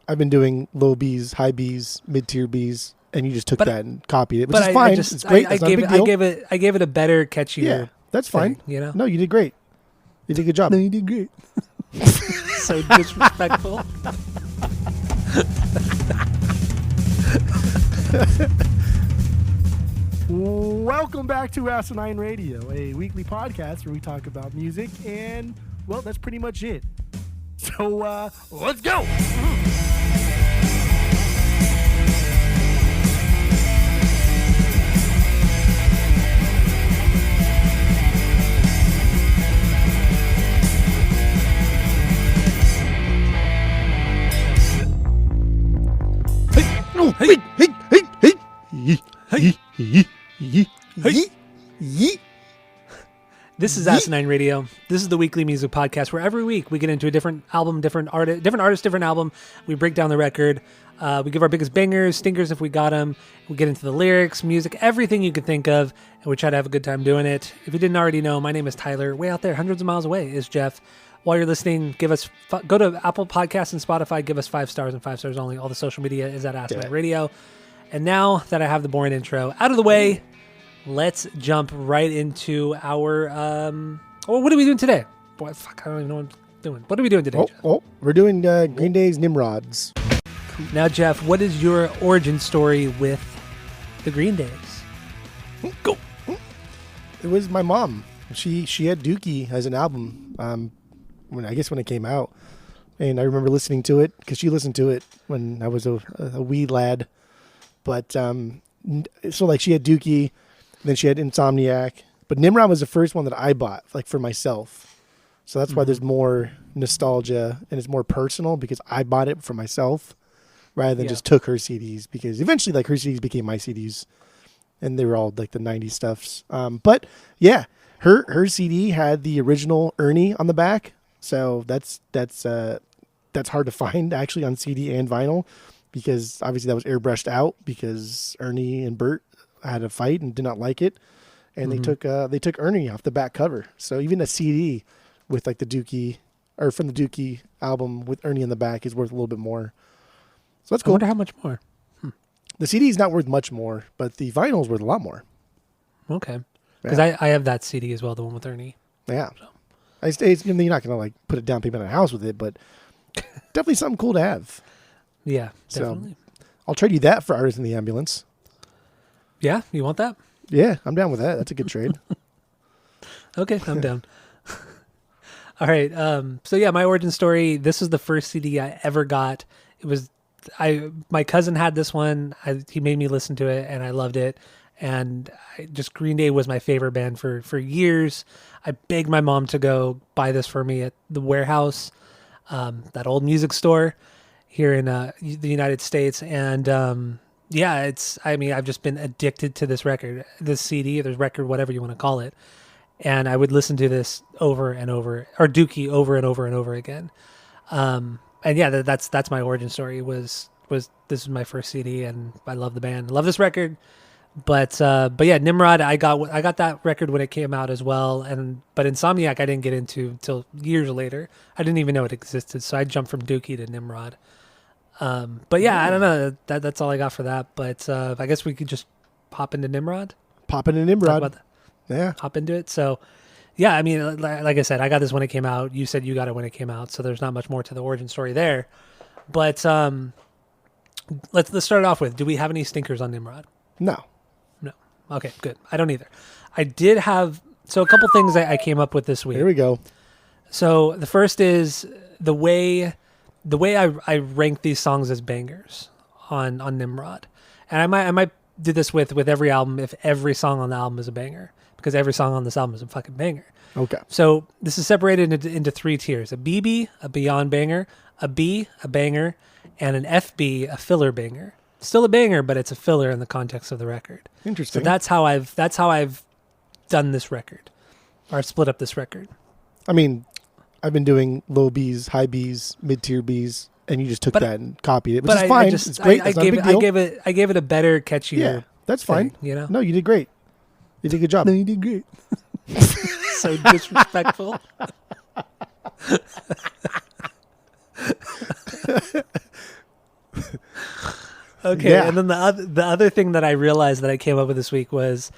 I've been doing low B's, high B's, mid-tier B's, and you just took that and copied it, which is fine. It's great. I gave it a better, catchier. Yeah, that's fine. Thing, you know? No, you did great. You did a good job. No, you did great. So disrespectful. Welcome back to Asinine Radio, a weekly podcast where we talk about music, and, well, that's pretty much it. So, let's go! This is Asinine Radio. This is the weekly music podcast where every week we get into a different album, different artist, different album. We break down the record. We give our biggest bangers, stinkers if we got them. We get into the lyrics, music, everything you could think of, and we try to have a good time doing it. If you didn't already know, my name is Tyler. Way out there, hundreds of miles away, is Jeff. While you're listening, go to Apple Podcasts and Spotify. Give us 5 stars and 5 stars only. All the social media is at Asinine Radio. And now that I have the boring intro out of the way, let's jump right into our. What are we doing today? Boy, fuck, I don't even know what I'm doing. What are we doing today, Jeff? We're doing Green Day's Nimrods. Now, Jeff, what is your origin story with the Green Days? Go. It was my mom. She had Dookie as an album. When it came out, and I remember listening to it because she listened to it when I was a wee lad. But so like she had Dookie, then she had Insomniac, but Nimrod was the first one that I bought like for myself. So that's why there's more nostalgia and it's more personal because I bought it for myself rather than just took her CDs, because eventually like her CDs became my CDs and they were all like the 90s stuffs. But yeah, her CD had the original Ernie on the back. So that's hard to find actually on CD and vinyl, because obviously that was airbrushed out because Ernie and Bert had a fight and did not like it, and they took Ernie off the back cover. So even a CD with like the Dookie or from the Dookie album with Ernie in the back is worth a little bit more. So that's cool. I wonder how much more. The CD is not worth much more, but the vinyl is worth a lot more. Okay, because I have that CD as well, the one with Ernie. Yeah. So. You're not going to like put a down payment on a house with it, but definitely something cool to have. Yeah, definitely. So I'll trade you that for Artist in the Ambulance. Yeah, you want that? Yeah, I'm down with that. That's a good trade. Okay, I'm down. All right. So yeah, my origin story. This is the first CD I ever got. It was my cousin had this one. He made me listen to it, and I loved it. And Green Day was my favorite band for years. I begged my mom to go buy this for me at the Warehouse, that old music store here in the United States. And I've just been addicted to this record, this CD, this record, whatever you want to call it. And I would listen to this over and over, or Dookie over and over and over again. And yeah, that's my origin story. Was this is my first CD, and I love the band, I love this record. But yeah, Nimrod, I got that record when it came out as well, but Insomniac I didn't get into until years later. I didn't even know it existed, so I jumped from Dookie to Nimrod. But yeah, I don't know. That's all I got for that. But I guess we could just hop into Nimrod. Pop into Nimrod. Yeah, hop into it. So yeah, I mean, like I said, I got this when it came out. You said you got it when it came out, so there's not much more to the origin story there. But let's start off with: do we have any stinkers on Nimrod? No. Okay, good. I don't either. I did have a couple things I came up with this week. Here we go. So the first is the way I rank these songs as bangers on Nimrod, and I might do this with every album if every song on the album is a banger, because every song on this album is a fucking banger. Okay. So this is separated into 3 tiers: a BB, a beyond banger, a B, a banger, and an FB, a filler banger. Still a banger, but it's a filler in the context of the record. Interesting. So that's how I've done this record, or split up this record. I mean, I've been doing low B's, high B's, mid-tier B's, and you just took that and copied it, which is fine. It's great. I gave it a better, catchier. Yeah, that's fine. Thing, you know? No, you did great. You did a good job. No, you did great. So disrespectful. Okay, Yeah. and then the other thing that I realized that I came up with this week was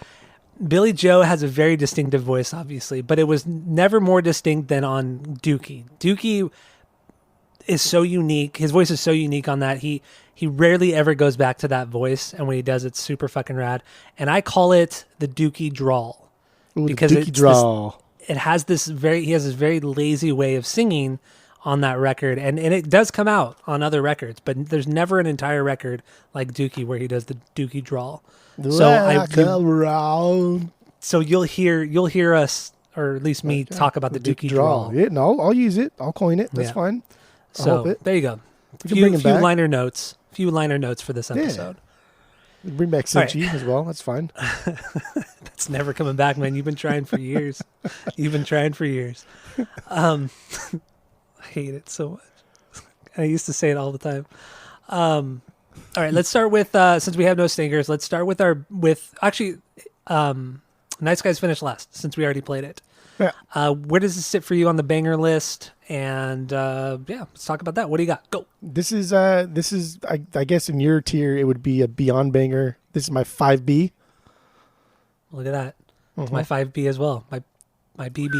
Billy Joe has a very distinctive voice, obviously, but it was never more distinct than on Dookie. Dookie is so unique. His voice is so unique on that. He rarely ever goes back to that voice, and when he does, it's super fucking rad. And I call it the Dookie drawl. Ooh, because the Dookie drawl. It has this he has this very lazy way of singing on that record, and it does come out on other records, but there's never an entire record like Dookie where he does the Dookie drawl. So you'll hear us, or at least me, talk about the Dookie drawl. Yeah, no, I'll use it. I'll coin it. That's fine. So there you go. Few liner notes for this episode. Yeah. Bring back Cinchi as well. That's fine. That's never coming back, man. You've been trying for years. I hate it so much. I used to say it all the time. All right, let's start with since we have no stinkers. Let's start with Nice Guys finished last since we already played it. Yeah. Where does this sit for you on the banger list? And let's talk about that. What do you got? Go. This is I guess in your tier it would be a beyond banger. This is my 5B. Look at that. It's my 5B as well. My BB.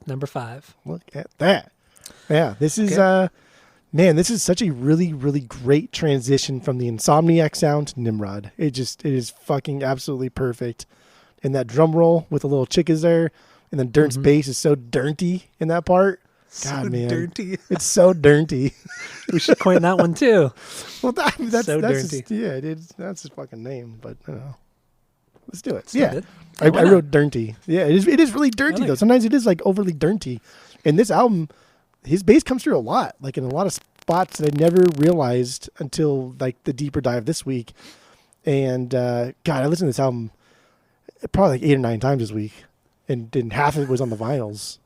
Number 5. Look at that. Yeah, this is this is such a really, really great transition from the Insomniac sound to Nimrod. It is fucking absolutely perfect. And that drum roll with the little chickas there, and then Dirt's bass is so dirty in that part. God, so man, dirty. It's so dirty. We should coin that one too. Well, that's so dirty. Dirty. It is. That's his fucking name. But let's do it. Still I wrote dirty. Yeah, it is really dirty though. Sometimes it is like overly dirty. And this album, his bass comes through a lot, like in a lot of spots that I never realized until like the deeper dive this week. And God, I listened to this album probably like 8 or 9 times this week, and half of it was on the vinyls.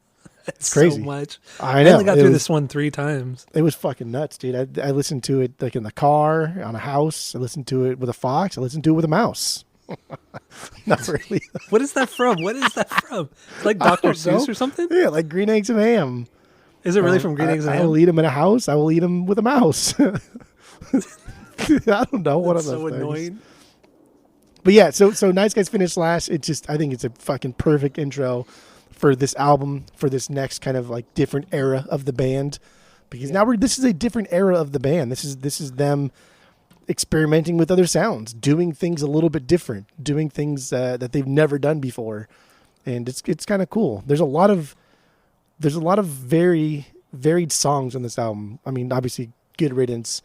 It's crazy. So much. I know. I only got through this one 3 times. It was fucking nuts, dude. I listened to it like in the car, on a house. I listened to it with a Fox. I listened to it with a mouse. Not really. What is that from? It's like Dr. Seuss or something? Yeah, like Green Eggs and Ham. Is it really from Green Eggs and Ham? I will eat them in a house. I will eat them with a mouse. I don't know. One of those so things. Annoying. But yeah, so Nice Guys finished last. I think it's a fucking perfect intro for this album, for this next kind of like different era of the band, because now this is a different era of the band. This is them experimenting with other sounds, doing things a little bit different, doing things that they've never done before, and it's kind of cool. There's a lot of very varied songs on this album. I mean, obviously, Good Riddance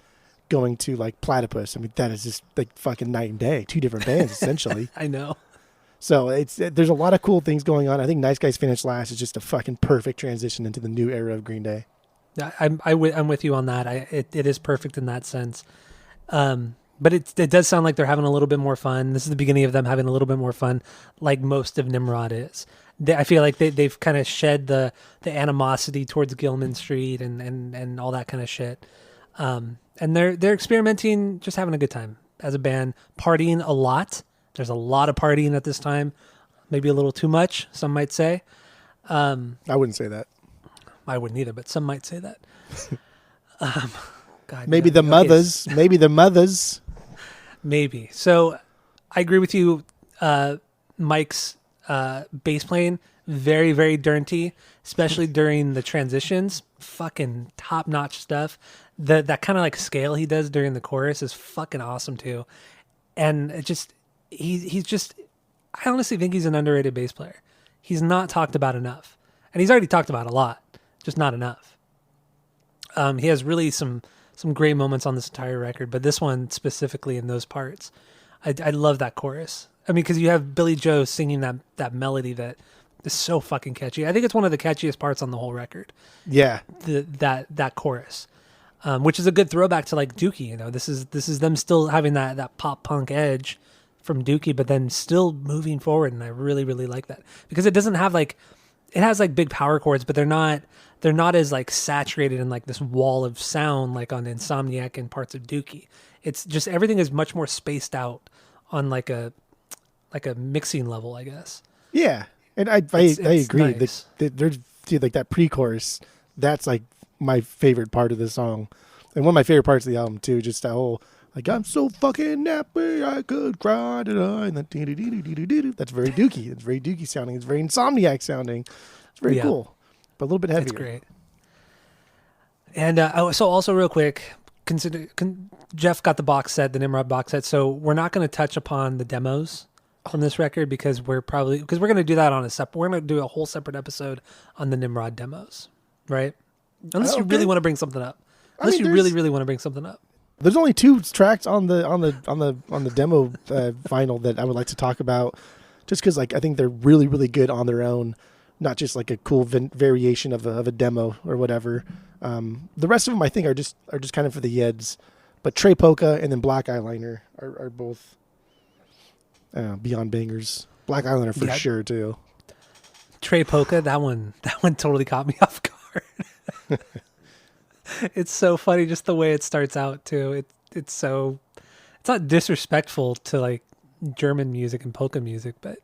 going to like Platypus. I mean, that is just like fucking night and day. 2 different bands essentially. I know. So there's a lot of cool things going on. I think Nice Guys Finished Last is just a fucking perfect transition into the new era of Green Day. I'm with you on that. It is perfect in that sense. But it does sound like they're having a little bit more fun. This is the beginning of them having a little bit more fun, like most of Nimrod is. I feel like they've kind of shed the animosity towards Gilman Street and all that kind of shit. And they're experimenting, just having a good time as a band, partying a lot. There's a lot of partying at this time, maybe a little too much, some might say. I wouldn't say that. I wouldn't either, but some might say that. God, maybe the mothers. Maybe the mothers. Maybe. So I agree with you. Mike's bass playing, very, very dirty, especially during the transitions. Fucking top-notch stuff. That kind of like scale he does during the chorus is fucking awesome too. And it just he's just, I honestly think he's an underrated bass player. He's not talked about enough, and he's already talked about a lot, just not enough. He has really some great moments on this entire record, but this one specifically in those parts, I love that chorus. I mean, because you have Billy Joe singing that melody that is so fucking catchy. I think it's one of the catchiest parts on the whole record. Yeah, that chorus, which is a good throwback to like Dookie. You know, this is them still having that pop punk edge from Dookie, but then still moving forward, and I really, really like that because it doesn't have like, it has like big power chords, but they're not as like saturated in like this wall of sound like on Insomniac and parts of Dookie. It's just everything is much more spaced out on like a mixing level, I guess. Yeah, and I agree. Nice. There's like that pre-chorus. That's like my favorite part of the song, and one of my favorite parts of the album too. Just that whole Like, I'm so fucking nappy, I could cry tonight. And then, that's very Dookie. It's very Dookie sounding. It's very Insomniac sounding. It's very cool, but a little bit heavier. It's great. And so also real quick, Jeff got the box set, the Nimrod box set. So we're not going to touch upon the demos on this record because we're going to do that on we're going to do a whole separate episode on the Nimrod demos, right? Unless you really want to bring something up. Unless you really, really want to bring something up. There's only 2 tracks on the demo vinyl that I would like to talk about, just because like I think they're really, really good on their own, not just like a cool variation of a demo or whatever. The rest of them I think are just kind of for the Yeds, but Trey Polka and then Black Eyeliner are both beyond bangers. Black Eyeliner for sure too. Trey Polka, that one totally caught me off guard. It's so funny just the way it starts out too. It's not disrespectful to like German music and polka music, but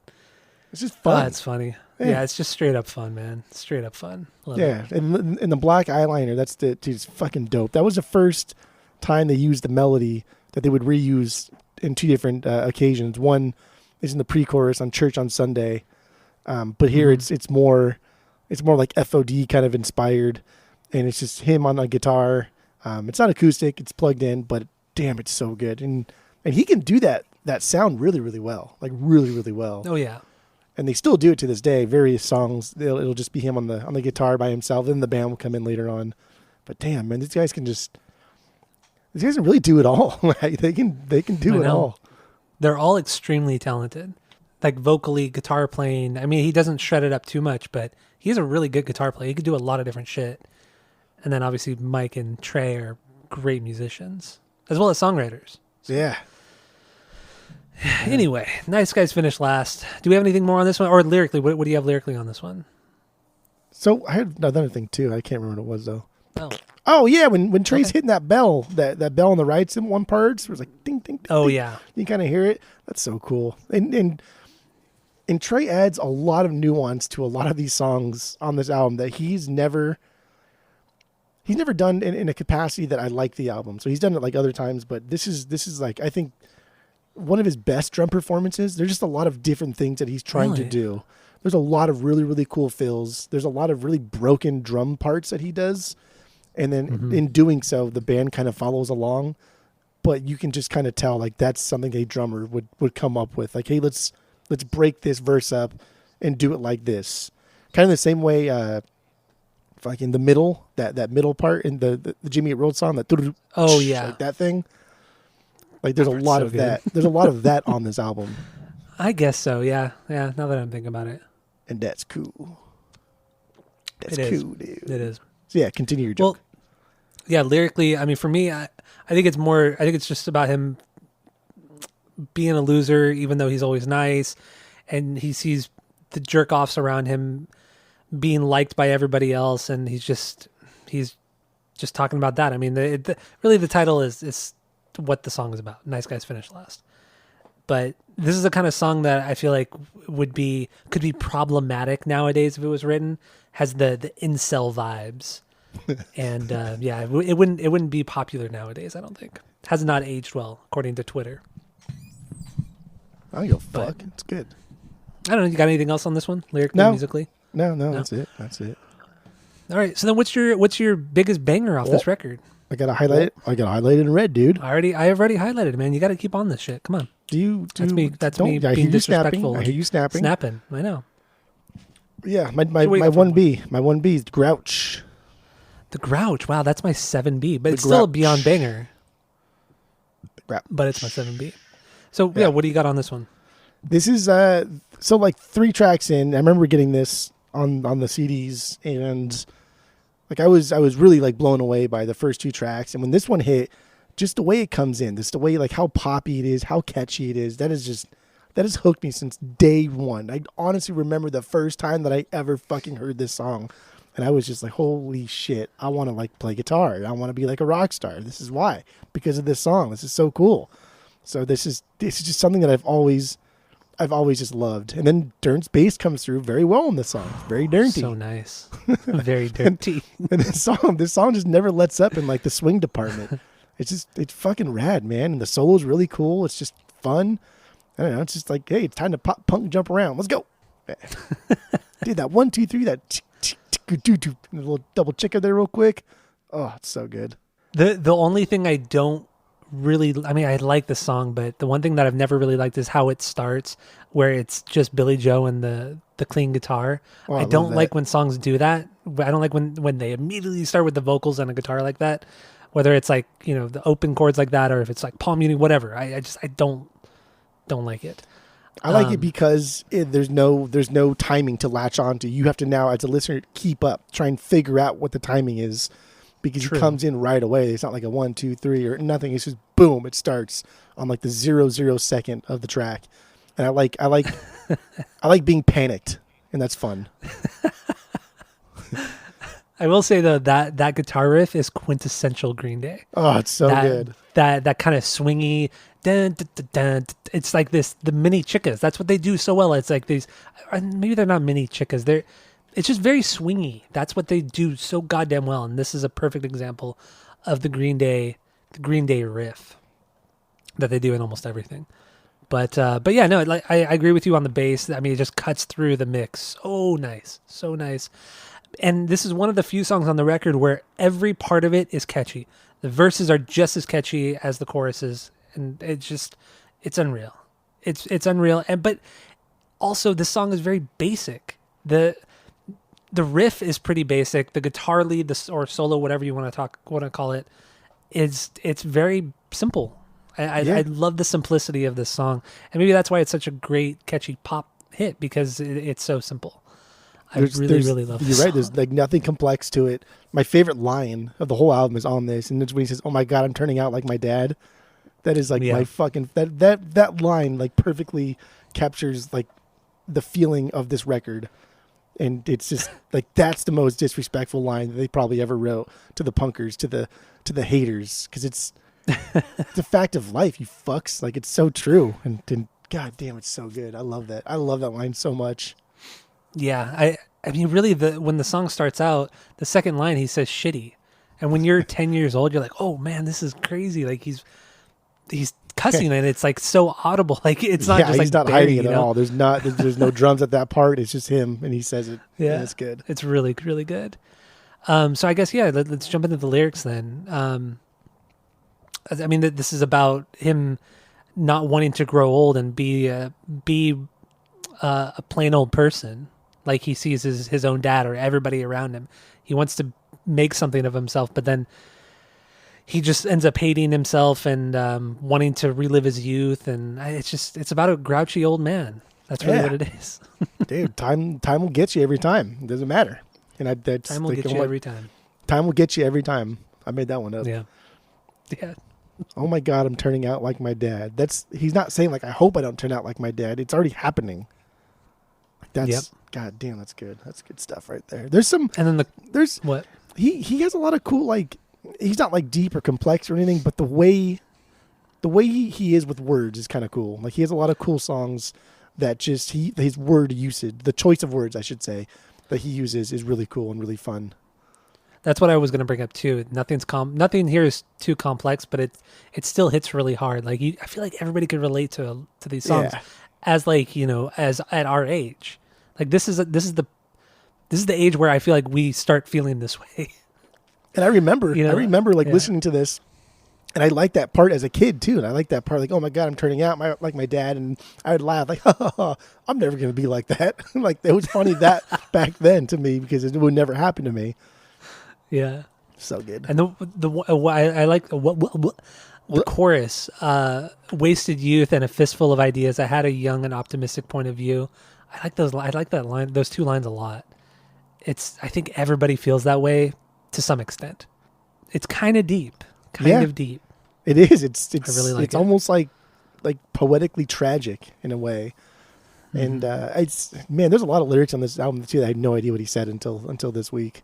it's just fun. It's funny. Yeah, it's just straight up fun, man. Straight up fun. Love it. And the Black Eyeliner, it's fucking dope. That was the first time they used the melody that they would reuse in 2 different occasions. One is in the pre-chorus on Church on Sunday, but here it's more like FOD kind of inspired. And it's just him on a guitar. It's not acoustic; it's plugged in. But damn, it's so good. And he can do that sound really, really well. Like really, really well. Oh yeah. And they still do it to this day. Various songs, it'll just be him on the guitar by himself. Then the band will come in later on. But damn, man, these guys can really do it all. They can do it all. They're all extremely talented. Like vocally, guitar playing. I mean, he doesn't shred it up too much, but he's a really good guitar player. He could do a lot of different shit. And then obviously Mike and Trey are great musicians, as well as songwriters. So. Yeah. Anyway, Nice Guys finished last. Do we have anything more on this one? Or lyrically, what do you have lyrically on this one? So I had another thing too. I can't remember what it was though. Oh yeah, when Trey's hitting that bell, that bell on the right in one part, it was like ding, ding, ding. Oh ding. yeah. You kind of hear it. That's so cool. And Trey adds a lot of nuance to a lot of these songs on this album that he's never done in a capacity that I like the album. So he's done it like other times, but this is like, I think one of his best drum performances. There's just a lot of different things that he's trying to do. There's a lot of really, really cool fills. There's a lot of really broken drum parts that he does. And then in doing so, the band kind of follows along, but you can just kind of tell like that's something a drummer would come up with. Like, hey, let's break this verse up and do it like this. Kind of the same way, like in the middle, that middle part in the Jimmy Eat World song, that like that thing. Like there's a lot of that. There's a lot of that on this album. I guess so. Yeah. Now that I'm thinking about it, and that's cool. That's cool, dude. It is. So yeah, continue your joke. Well, yeah, lyrically, I mean, for me, I think it's more. I think it's just about him being a loser, even though he's always nice, and he sees the jerk offs around him being liked by everybody else, and he's just talking about that. I mean, really the title is what the song is about. Nice Guys Finish Last. But this is the kind of song that I feel like could be problematic nowadays if it was written. Has the incel vibes, and it wouldn't be popular nowadays. I don't think. Has not aged well according to Twitter. I don't give a fuck. It's good. I don't know. You got anything else on this one, lyrically, musically? No, that's it. All right. So then, what's your biggest banger off this record? I gotta highlight it. I gotta highlight it in red, dude. I have already highlighted it, man. You got to keep on this shit. Come on. That's me being disrespectful. I hear you snapping. Snapping. I know. Yeah, my 1B. My 1B is Grouch. The Grouch. Wow, that's my 7B, but it's still a beyond banger. But it's my 7B. So what do you got on this one? This is so like 3 tracks in. I remember getting this on the CDs, and like I was really like blown away by the first 2 tracks. And when this one hit, just the way it comes in, the way like how poppy it is, how catchy it is, that has hooked me since day one. I honestly remember the first time that I ever fucking heard this song, and I was just like, holy shit, I want to like play guitar. I want to be like a rock star. This is why, because of this song. This is so cool. So this is just something that I've always just loved. And then Dern's bass comes through very well in this song. It's very dirty. So nice. Very dirty. and this song just never lets up in like the swing department. it's fucking rad, man. And the solo's really cool. It's just fun. I don't know. It's just like, hey, it's time to pop, punk, jump around. Let's go. Dude, that 1, 2, 3, that a little double check there real quick. Oh, it's so good. The only thing I don't really, I mean, I like the song, but the one thing that I've never really liked is how it starts, where it's just Billy Joe and the clean guitar. Oh, I don't like when songs do that. I don't like when they immediately start with the vocals and a guitar like that, whether it's like, you know, the open chords like that, or if it's like palm muting, whatever. I don't like it. I like it because there's no timing to latch onto. You have to now, as a listener, keep up, try and figure out what the timing is, because True. it comes in right away. It's not like a 1, 2, 3 or nothing. It's just boom. It starts on like the 0.0 second of the track, and I like I like being panicked, and that's fun. I will say though that guitar riff is quintessential Green Day. Oh, it's so good. That kind of swingy. Dun, dun, dun, dun, dun. It's like the mini chickas. That's what they do so well. It's like these, maybe they're not mini chickas. It's just very swingy. That's what they do so goddamn well. And this is a perfect example of the Green Day riff that they do in almost everything. But yeah, no, like I agree with you on the bass. I mean, it just cuts through the mix. So nice, so nice. And this is one of the few songs on the record where every part of it is catchy. The verses are just as catchy as the choruses, and it's unreal. It's unreal. But also this song is very basic. The riff is pretty basic. The guitar lead, or solo, whatever you want to call it, it's very simple. I love the simplicity of this song, and maybe that's why it's such a great, catchy pop hit, because it's so simple. I really love it. You're right. There's like nothing complex to it. My favorite line of the whole album is on this, and it's when he says, "Oh my God, I'm turning out like my dad." That is like my fucking that line like perfectly captures like the feeling of this record, and it's just like that's the most disrespectful line that they probably ever wrote to the punkers, to the haters, because it's a fact of life. You fucks, like it's so true, and God damn, it's so good. I love that. I love that line so much. Yeah, I mean, really, when the song starts out, the second line, he says shitty. And when you're 10 years old, you're like, oh man, this is crazy. Like he's cussing and it's like so audible. Like it's not just like he's not Barry, hiding it at all. There's no drums at that part. It's just him and he says it. Yeah. And it's good. It's really, really good. So I guess, yeah, let's jump into the lyrics then. I mean, this is about him not wanting to grow old and be a plain old person. Like he sees his own dad or everybody around him. He wants to make something of himself, but then he just ends up hating himself and wanting to relive his youth. And it's about a grouchy old man. That's really what it is. Dude, time will get you every time. It doesn't matter. And Time will get you every time. Time will get you every time. I made that one up. Yeah. Yeah. Oh my God, I'm turning out like my dad. He's not saying like, I hope I don't turn out like my dad. It's already happening. God damn, that's good. That's good stuff right there. There's some, and then there's what he has a lot of cool, like, he's not like deep or complex or anything, but the way he is with words is kind of cool. Like he has a lot of cool songs that just his word usage, the choice of words, I should say, that he uses is really cool and really fun. That's what I was going to bring up too. Nothing here is too complex, but it still hits really hard. Like I feel like everybody could relate to these songs, as like, you know, as at our age. Like this is the age where I feel like we start feeling this way. And I remember listening to this, and I liked that part as a kid too. And I liked that part, like, oh my God, I'm turning out like my dad, and I would laugh like, I'm never going to be like that. Like it was funny that back then to me, because it would never happen to me. Yeah, so good. And I like the chorus, wasted youth and a fistful of ideas. I had a young and optimistic point of view. I like that line, those two lines a lot. I think everybody feels that way to some extent. It's kind of deep, of deep. It is. It's I really like it's it. almost like poetically tragic in a way. Mm-hmm. And there's a lot of lyrics on this album too that I had no idea what he said until this week.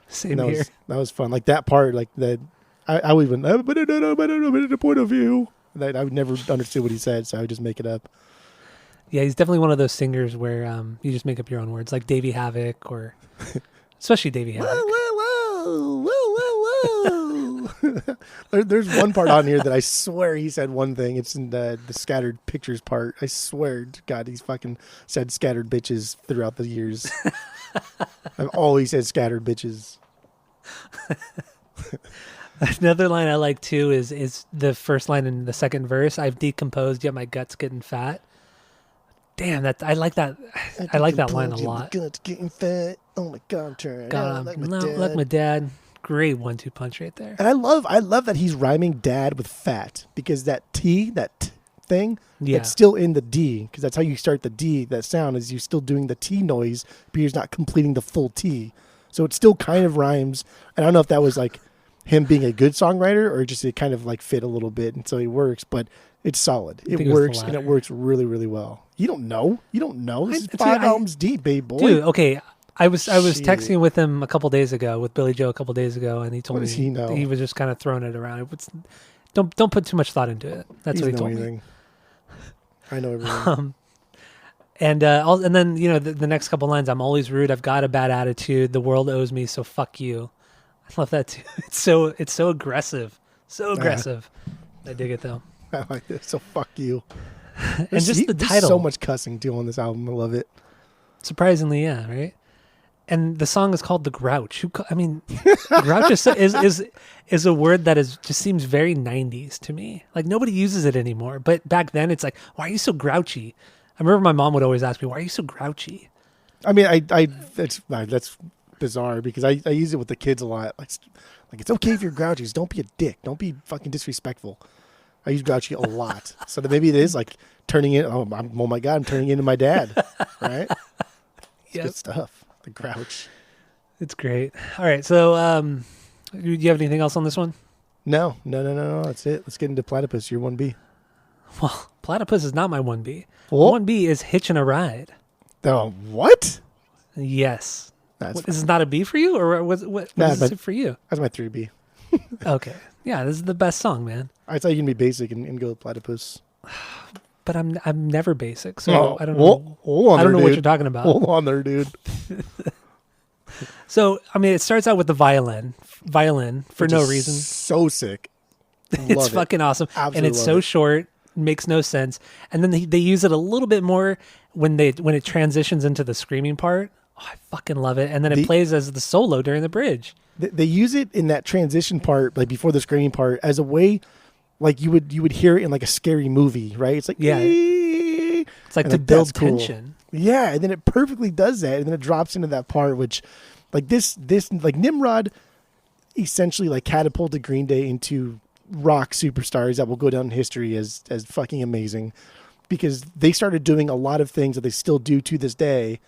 Same here. That was fun. Like that part, like that, I would even, the point of view. That I would never understood what he said, so I would just make it up. Yeah, he's definitely one of those singers where you just make up your own words, like Davey Havok, or especially Davey Havok. Whoa, whoa, whoa, whoa, whoa, whoa. There's one part on here that I swear he said one thing. It's in the scattered pictures part. I swear to God, he's fucking said scattered bitches throughout the years. I've always said scattered bitches. Another line I like too is the first line in the second verse. I've decomposed, yet my gut's getting fat. Damn, I like that. I like that line a lot. Gut's getting fat. Oh my God, I'm turning God, out like my dad. Great 1-2 punch right there. And I love that he's rhyming dad with fat, because that T thing, it's still in the D, because that's how you start the D. That sound is you still doing the T noise, but you're not completing the full T. So it still kind of rhymes. And I don't know if that was like him being a good songwriter or just it kind of like fit a little bit, and so it works. But it's solid. It works, and it works really, really well. You don't know. This is 5 albums deep, baby boy. Dude, okay. I was texting with him with Billy Joe a couple days ago, and he told me he know? He was just kind of throwing it around. Don't put too much thought into it. That's what he told me. I know everything. And then the next couple lines. I'm always rude. I've got a bad attitude. The world owes me, so fuck you. I love that too. It's so aggressive. So aggressive. I dig it though. I like this. So fuck you. And just the title. There's so much cussing too on this album. I love it. Surprisingly, yeah, right? And the song is called The Grouch. Grouch is a word that just seems very 90s to me. Like nobody uses it anymore. But back then it's like, why are you so grouchy? I remember my mom would always ask me, why are you so grouchy? I mean, that's bizarre because I use it with the kids a lot. Like it's okay if you're grouchy. Just don't be a dick. Don't be fucking disrespectful. I use grouchy a lot. So that maybe it is like turning in. Oh my God, I'm turning into my dad. Right? It's good stuff. The Grouch. It's great. All right. So, do you have anything else on this one? No. That's it. Let's get into Platypus. You're 1B. Well, Platypus is not my 1B. What? 1B is Hitching a Ride. Oh, what? Is this not a B for you, or what is it for you? That's my 3B. Okay. Yeah, this is the best song, man. I thought you can be basic and go with Platypus. But I'm never basic, so I don't know. Hold on, I don't know dude. what you're talking about. Hold on there, dude. So I mean, it starts out with the violin for no reason. So sick. It's fucking awesome, and it's so short, makes no sense. And then they use it a little bit more when it transitions into the screaming part. Oh, I fucking love it. And then it plays as the solo during the bridge. They use it in that transition part, like before the screaming part, as a way. Like you would hear it in like a scary movie, right? It's like it's like to build tension. Yeah, and then it perfectly does that, and then it drops into that part, which, like this like Nimrod, essentially like catapulted Green Day into rock superstars that will go down in history as fucking amazing, because they started doing a lot of things that they still do to this day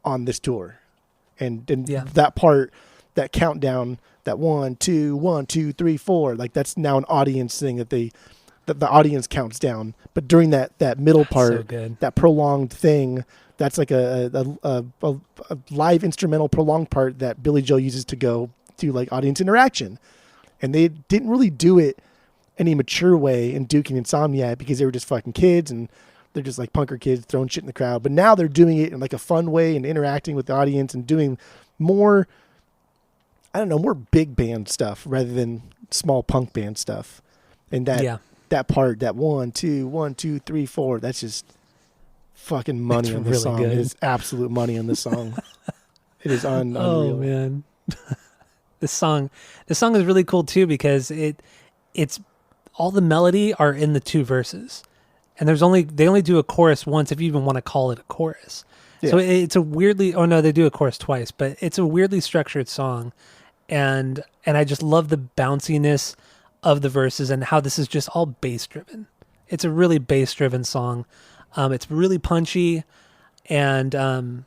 on this tour, and that part, that countdown. That 1, 2, 1, 2, 3, 4, like that's now an audience thing that the audience counts down. But during that middle part, that prolonged thing, that's like a live instrumental prolonged part that Billy Joe uses to go to like audience interaction. And they didn't really do it any mature way in Duke and Insomniac because they were just fucking kids and they're just like punker kids throwing shit in the crowd. But now they're doing it in like a fun way and interacting with the audience and doing more, I don't know, more big band stuff rather than small punk band stuff. And that part, that 1, 2, 1, 2, 3, 4, that's just fucking money on this song. Good. It is absolute money on this song. It is unreal. Oh man. This song is really cool too because it's all the melody are in the 2 verses. And they only do a chorus once if you even want to call it a chorus. Yeah. So it's a weirdly, they do a chorus twice, but it's a weirdly structured song. And I just love the bounciness of the verses and how this is just all bass driven. It's a really bass driven song. It's really punchy, and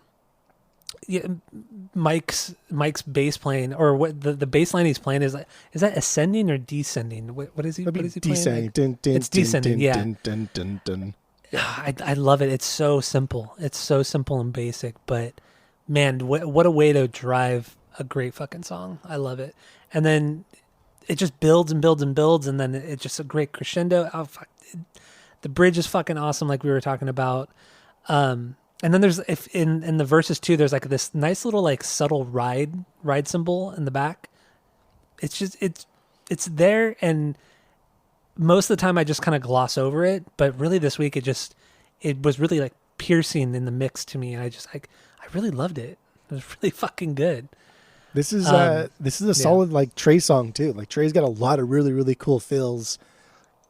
Mike's bass playing, or what the bass line he's playing is that ascending or descending? What is he? What is he descending. playing? It's descending. Yeah. I love it. It's so simple. It's so simple and basic, but man, what a way to drive a great fucking song. I love it. And then it just builds and builds and builds, and then it's just a great crescendo. Oh, fuck. The bridge is fucking awesome, like we were talking about. And then there's in the verses too, there's like this nice little like subtle ride cymbal in the back. It's it's there, and most of the time I just kind of gloss over it. But really, this week it was really like piercing in the mix to me, and I really loved it. It was really fucking good. This is a solid like Trey song too. Like Trey's got a lot of really really cool fills,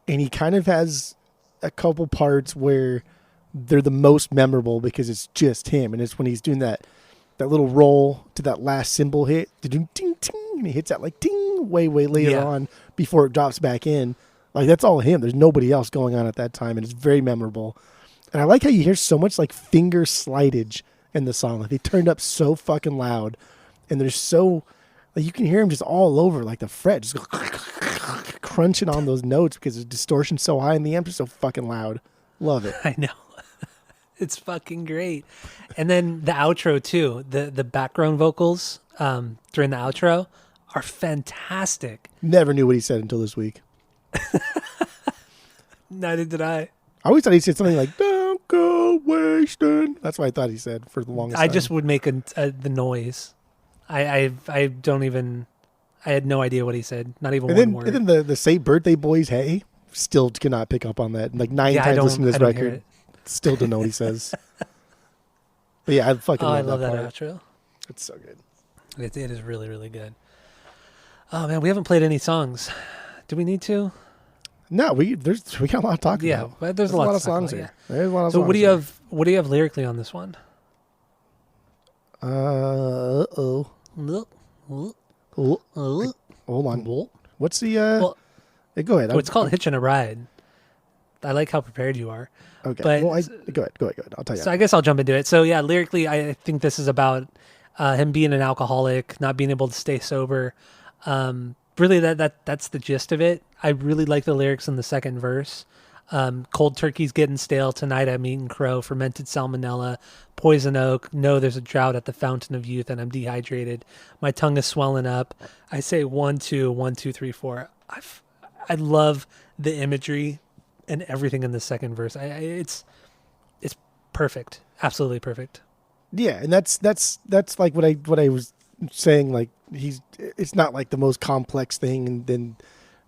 and he kind of has a couple parts where they're the most memorable because it's just him, and it's when he's doing that little roll to that last cymbal hit, ding ting, and he hits that like ting way later on before it drops back in. Like that's all him. There's nobody else going on at that time, and it's very memorable. And I like how you hear so much like finger slidage in the song. Like they turned up so fucking loud. And there's so, like, you can hear him just all over, like the fret, just crunching on those notes because the distortion's so high and the amps are so fucking loud. Love it. I know. It's fucking great. And then the outro too, the background vocals during the outro are fantastic. Never knew what he said until this week. Neither did I. I always thought he said something like, "Don't go wasting." That's what I thought he said for the longest time. I just would make the noise. I don't even. I had no idea what he said. Not even one word. And then the "Say Birthday Boys Hey" still cannot pick up on that. Like 9 times listening to this record, still don't know what he says. But yeah, I fucking love that part. Outro. It's so good. It is really really good. Oh man, we haven't played any songs. Do we need to? No, we got a lot to talk about. Yeah, but there's a lot of songs here. There's a lot of so songs what do you have? What do you have lyrically on this one? Hold on. What's the go ahead. So it's called Hitching a Ride. I like how prepared you are. Okay. But, go ahead. I'll tell you. So I guess I'll jump into it. So yeah, lyrically, I think this is about him being an alcoholic, not being able to stay sober. Really, that's the gist of it. I really like the lyrics in the second verse. Cold turkey's getting stale tonight. I'm eating crow, fermented salmonella, poison oak. No, there's a drought at the fountain of youth, and I'm dehydrated. My tongue is swelling up. I say 1, 2, 1, 2, 3, 4. I love the imagery and everything in the second verse. It's perfect, absolutely perfect. Yeah, and that's like what I was saying. Like it's not like the most complex thing, and then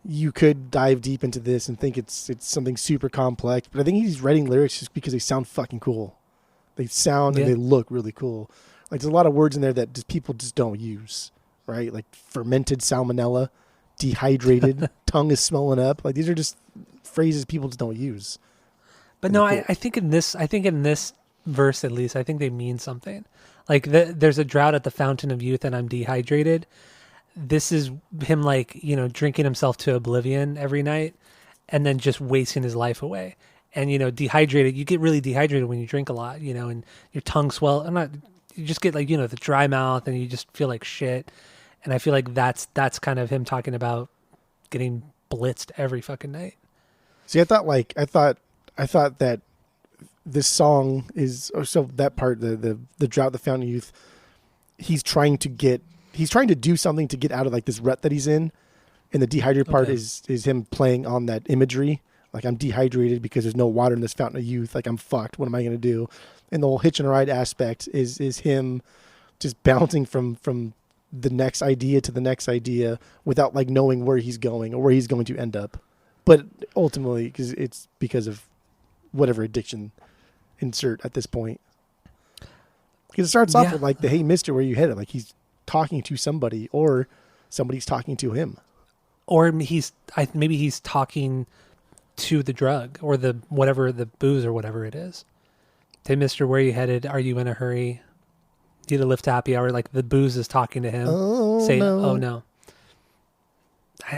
you could dive deep into this and think it's something super complex, but I think he's writing lyrics just because they sound fucking cool. They sound and they look really cool. Like there's a lot of words in there that people just don't use, right? Like fermented salmonella, dehydrated, tongue is swelling up. Like these are just phrases people just don't use. But no, cool. I think in this verse at least, I think they mean something. Like there's a drought at the fountain of youth and I'm dehydrated. This is him like, drinking himself to oblivion every night and then just wasting his life away. And, dehydrated, you get really dehydrated when you drink a lot, and your tongue you just get like, the dry mouth and you just feel like shit. And I feel like that's kind of him talking about getting blitzed every fucking night. See, I thought that this song is, so that part, the drought, the fountain of youth, he's trying to do something to get out of like this rut that he's in. And the dehydrated part is him playing on that imagery. Like I'm dehydrated because there's no water in this fountain of youth. Like I'm fucked. What am I going to do? And the whole hitch and ride aspect is him just bouncing from the next idea to the next idea without like knowing where he's going or where he's going to end up. But ultimately, it's because of whatever addiction insert at this point. Because it starts off with like the "Hey Mister, where you headed?" Like he's talking to somebody, or somebody's talking to him, or maybe he's talking to the drug or the booze or whatever it is. "Hey Mister, where you headed? Are you in a hurry? Need a lift to happy hour?" Like the booze is talking to him, saying, "Oh no."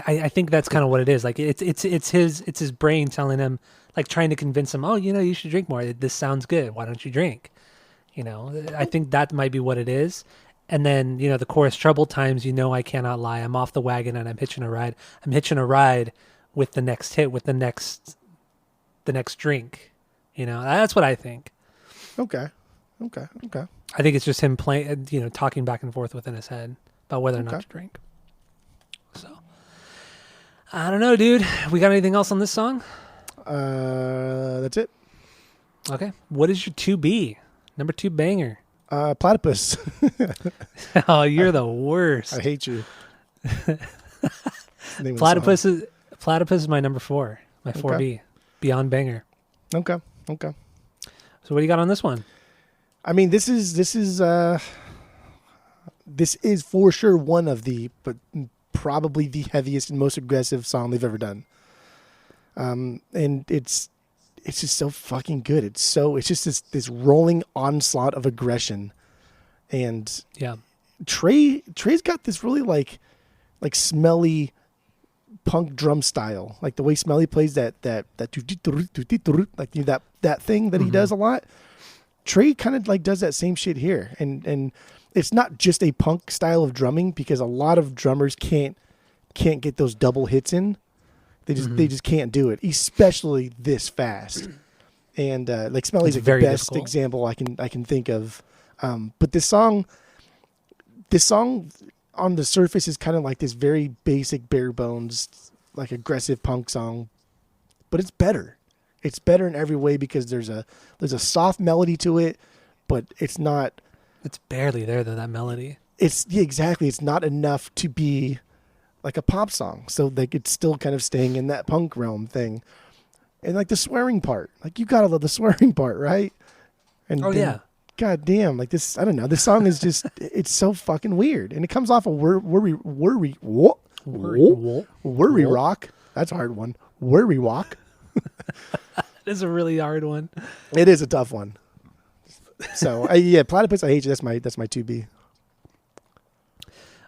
I think that's kind of what it is. Like it's his brain telling him, like trying to convince him, "Oh, you should drink more. This sounds good. Why don't you drink?" I think that might be what it is. And then, the chorus, "Troubled times, I cannot lie. I'm off the wagon and I'm hitching a ride. I'm hitching a ride with the next hit, with the next drink." That's what I think. Okay. I think it's just him playing, talking back and forth within his head about whether or not to drink. So, I don't know, dude. We got anything else on this song? That's it. Okay. What is your 2B? Number 2 banger? Platypus. Oh, you're the worst. I hate you. name of the song. Platypus is my number 4, my 4B, Beyond Banger. Okay. So what do you got on this one? I mean, this is for sure one of but probably the heaviest and most aggressive song they've ever done. And it's just so fucking good. It's just this rolling onslaught of aggression. And yeah, Trey's got this really like smelly punk drum style, like the way Smelly plays that like that thing that he does a lot. Trey kind of like does that same shit here, and it's not just a punk style of drumming, because a lot of drummers can't get those double hits in. They just can't do it, especially this fast. And like Smelly's the best difficult example I can think of. But this song on the surface is kind of like this very basic, bare bones, like aggressive punk song, but it's better. It's better in every way because there's a soft melody to it, but it's not. It's barely there though, that melody. Exactly. It's not enough to be like a pop song, so like it's still kind of staying in that punk realm thing. And like the swearing part, like you gotta love the swearing part, right? And yeah. God damn, like this, I don't know. This song is just, it's so fucking weird. And it comes off of Worry Rock. That's a hard one. Worry Rock. It is a really hard one. It is a tough one. So, Platypus, I Hate You. That's my 2B.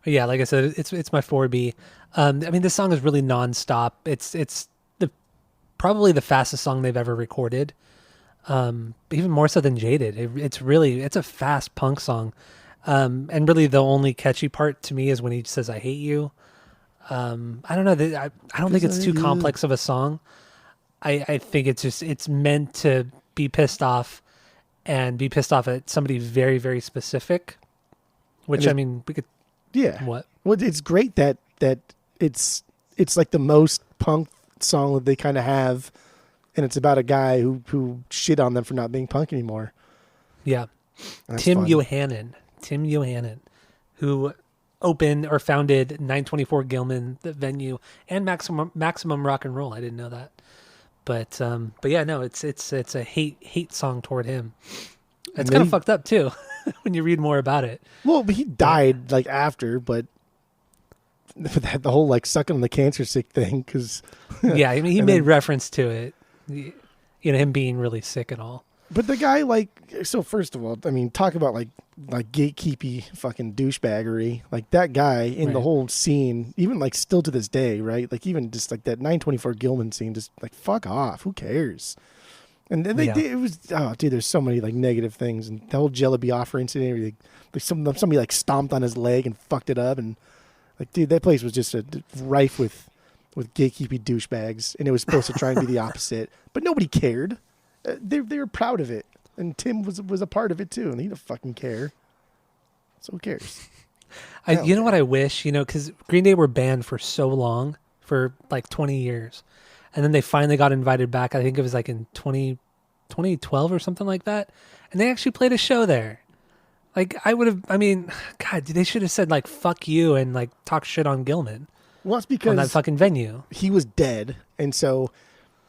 Yeah, like I said, it's my 4B. I mean, this song is really nonstop. It's probably the fastest song they've ever recorded. Even more so than Jaded. It's a fast punk song. And really the only catchy part to me is when he says, I hate you. I don't know. I don't think it's too complex of a song. I think it's meant to be pissed off and be pissed off at somebody very, very specific, which I mean, we could, yeah. What? Well, it's great that it's like the most punk song that they kind of have. And it's about a guy who shit on them for not being punk anymore. Yeah. That's Tim fun. Yohannan, who opened or founded 924 Gilman, the venue, and Maximum Rock and Roll. I didn't know that. But yeah, no, it's a hate song toward him. It's kind of fucked up too when you read more about it. Well, he died like after, but the whole like sucking on the cancer sick thing, because yeah, I mean he made reference to it. You know, him being really sick and all. But the guy, like, so first of all, I mean, talk about like gatekeepy fucking douchebaggery. Like that guy in the whole scene, even like still to this day, right? Like even just like that 924 Gilman scene, just like fuck off. Who cares? And then it was, oh dude, there's so many like negative things, and the whole Jellyby offer incident. Like somebody like stomped on his leg and fucked it up, and like dude, that place was just rife with gatekeepy douchebags, and it was supposed to try and be the opposite, but nobody cared. They were proud of it, and Tim was a part of it too, and he didn't fucking care. So who cares? You know what I wish, because Green Day were banned for so long, for like 20 years, and then they finally got invited back. I think it was like in 2012 or something like that, and they actually played a show there. Like God, they should have said like "fuck you" and like talk shit on Gilman. Well, it's because on that fucking venue. He was dead, and so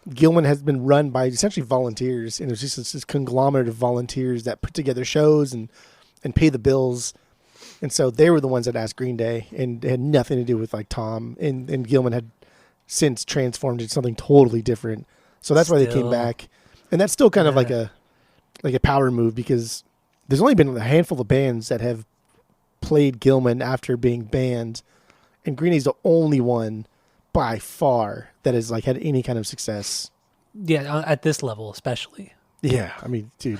Gilman has been run by essentially volunteers, and it was just this conglomerate of volunteers that put together shows and pay the bills. And so they were the ones that asked Green Day, and it had nothing to do with like Tom. And Gilman had since transformed into something totally different. So that's why they came back, and that's still kind of like a power move, because there's only been a handful of bands that have played Gilman after being banned. And Green Day's the only one by far that has like had any kind of success. Yeah, at this level especially. Yeah, I mean, dude,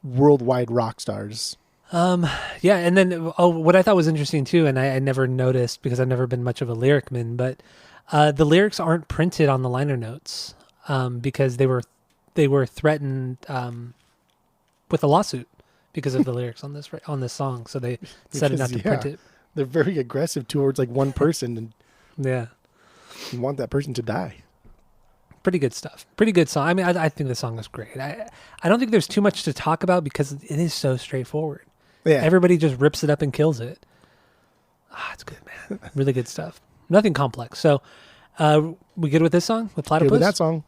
worldwide rock stars. Yeah, and then what I thought was interesting too, and I never noticed because I've never been much of a lyric man, but the lyrics aren't printed on the liner notes because they were threatened with a lawsuit because of the lyrics on this song, so they decided not to print it. They're very aggressive towards like one person, and yeah, you want that person to die. Pretty good stuff. Pretty good song. I mean, I think the song is great. I don't think there's too much to talk about because it is so straightforward. Yeah, everybody just rips it up and kills it. It's good, man. Really good stuff. nothing complex. So, we good with this song with Platypus? Good with that song.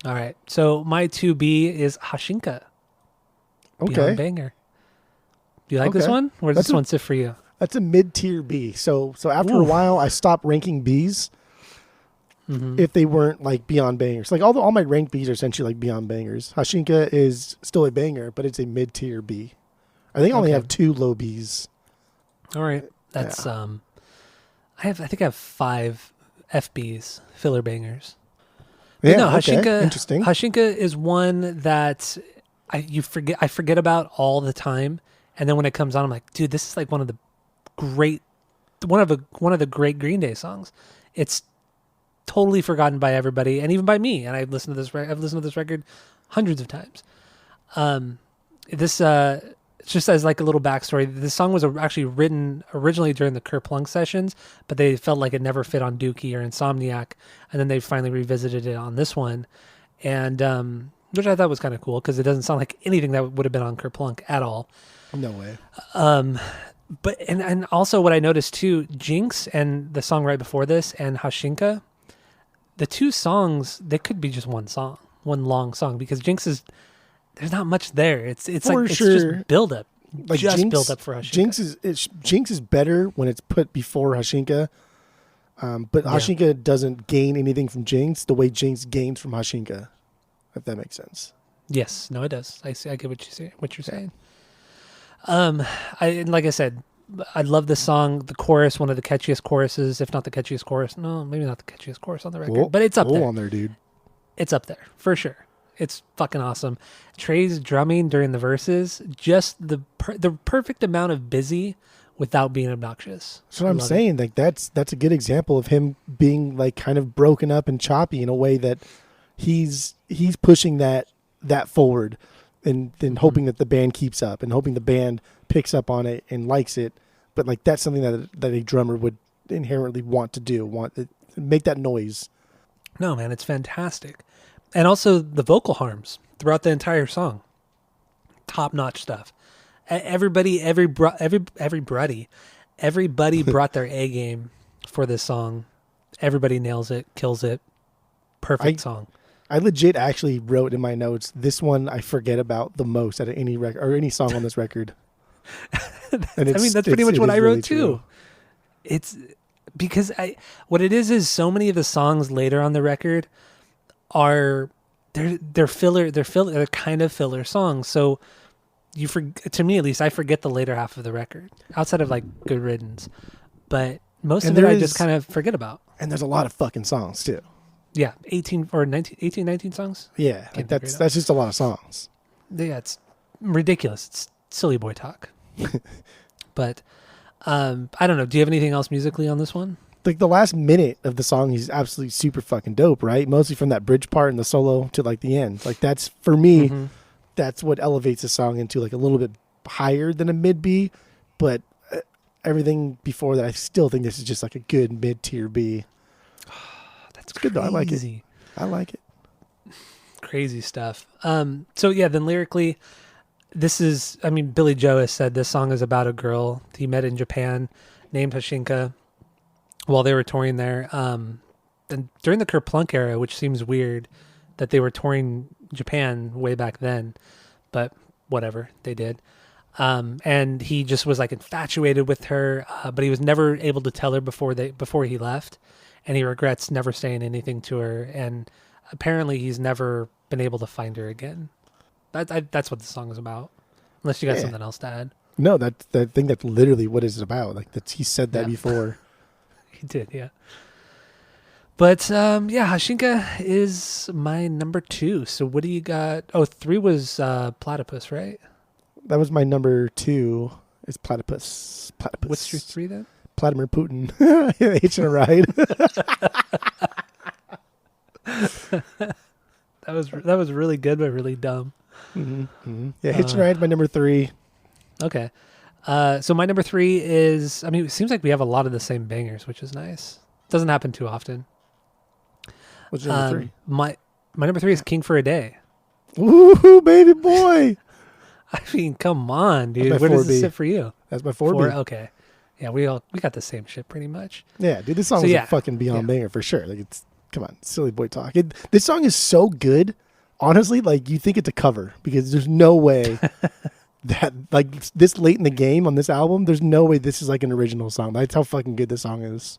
All right. So my 2B is Hashinka. Okay. Beyond banger. Do you like this Okay. one? Or does this one sit for you? That's a mid-tier B. So after a while, I stopped ranking Bs if they weren't like beyond bangers. Like all my ranked Bs are essentially like beyond bangers. Hashinka is still a banger, but it's a mid-tier B. I think I only have 2 low Bs. All right. That's I think I have 5 FBs, filler bangers. But Yeah, no, okay. Hashinka. Interesting. Hashinka is one that I forget about all the time, and then when it comes on, I'm like, dude, this is like one of the great Green Day songs. It's totally forgotten by everybody, and even by me. And I've listened to this record hundreds of times. Just as like a little backstory, this song was actually written originally during the Kerplunk sessions, but they felt like it never fit on Dookie or Insomniac, and then they finally revisited it on this one, and which I thought was kind of cool because it doesn't sound like anything that would have been on Kerplunk at all. No way. But and also what I noticed too, Jinx and the song right before this and Hashinka, the 2 songs, they could be just one long song, because Jinx is, there's not much there. It's For like sure. it's just build up. Like Just build up for Hashinka. Jinx is better when it's put before Hashinka. But Hashinka doesn't gain anything from Jinx the way Jinx gains from Hashinka, if that makes sense. Yes, no, it does. I see. I get what you're saying. Like I said, I love this song. The chorus, one of the catchiest choruses, if not the catchiest chorus. No, maybe not the catchiest chorus on the record, but it's up there. On there, dude. It's up there for sure. It's fucking awesome. Trey's drumming during the verses, just the perfect amount of busy without being obnoxious. That's what I'm saying. Like that's a good example of him being like kind of broken up and choppy in a way that he's pushing that forward, and then hoping that the band keeps up and hoping the band picks up on it and likes it. But like that's something that a drummer would inherently want to do, make that noise. No, man, it's fantastic. And also the vocal harms throughout the entire song. Top-notch stuff. Everybody brought their A game for this song. Everybody nails it, kills it. Perfect song. I legit actually wrote in my notes, this one I forget about the most out of any record or any song on this record. And that's pretty much what I wrote really too. True. It's because what it is so many of the songs later on the record are they're filler. They're kind of filler songs. So to me at least, I forget the later half of the record outside of like Good Riddance, but most of it I just kind of forget about. And there's a lot of fucking songs too. Yeah, 18 or 19 songs. Yeah, like that's just a lot of songs. Yeah, it's ridiculous. It's silly boy talk. But I don't know. Do you have anything else musically on this one? Like the last minute of the song is absolutely super fucking dope, right? Mostly from that bridge part and the solo to like the end. Like that's for me, that's what elevates the song into like a little bit higher than a mid B. But everything before that, I still think this is just like a good mid-tier B. That's good though. I like it. I like it. Crazy stuff. So yeah, then lyrically, Billy Joe has said this song is about a girl he met in Japan named Hashinka while they were touring there. And during the Kerplunk era, which seems weird that they were touring Japan way back then, but whatever, they did. And he just was like infatuated with her, but he was never able to tell her before he left, and he regrets never saying anything to her. And apparently, he's never been able to find her again. That's what the song is about. Unless you got something else to add. No, I think that's literally what it's about. Like he said that before. He did, yeah. But Hashinka is my number 2. So what do you got? Oh, 3 was Platypus, right? That was my number 2. Is Platypus. What's your 3 then? Vladimir Putin. Hitching a ride. That was really good, but really dumb. Yeah, Hitching a Ride, my number 3. Okay. So my number 3 is, it seems like we have a lot of the same bangers, which is nice. Doesn't happen too often. What's your number 3? My number 3 is King for a Day. Ooh, baby boy. Come on, dude. Where does it sit for you? That's my 4B. 4? Okay. Yeah, we got the same shit pretty much. Yeah, dude, this song So, is yeah. a fucking beyond banger for sure. Like, it's, come on, silly boy talk. This song is so good, honestly, like, you think it's a cover because there's no way that, like, this late in the game on this album, there's no way this is like an original song. That's how fucking good this song is.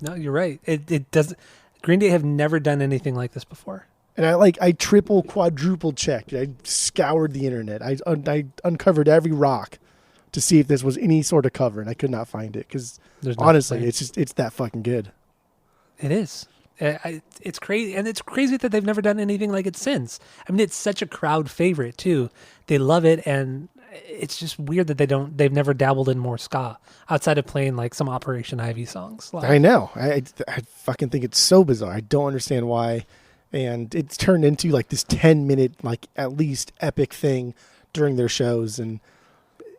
No, you're right. It doesn't. Green Day have never done anything like this before. And I triple, quadruple checked. I scoured the internet. I uncovered every rock to see if this was any sort of cover, and I could not find it because honestly, it's that fucking good. It is. It's crazy, and it's crazy that they've never done anything like it since. I mean, it's such a crowd favorite too. They love it, and it's just weird that they've never dabbled in more ska outside of playing like some Operation Ivy songs. I know. I fucking think it's so bizarre. I don't understand why. And it's turned into like this 10-minute, like at least epic thing during their shows. And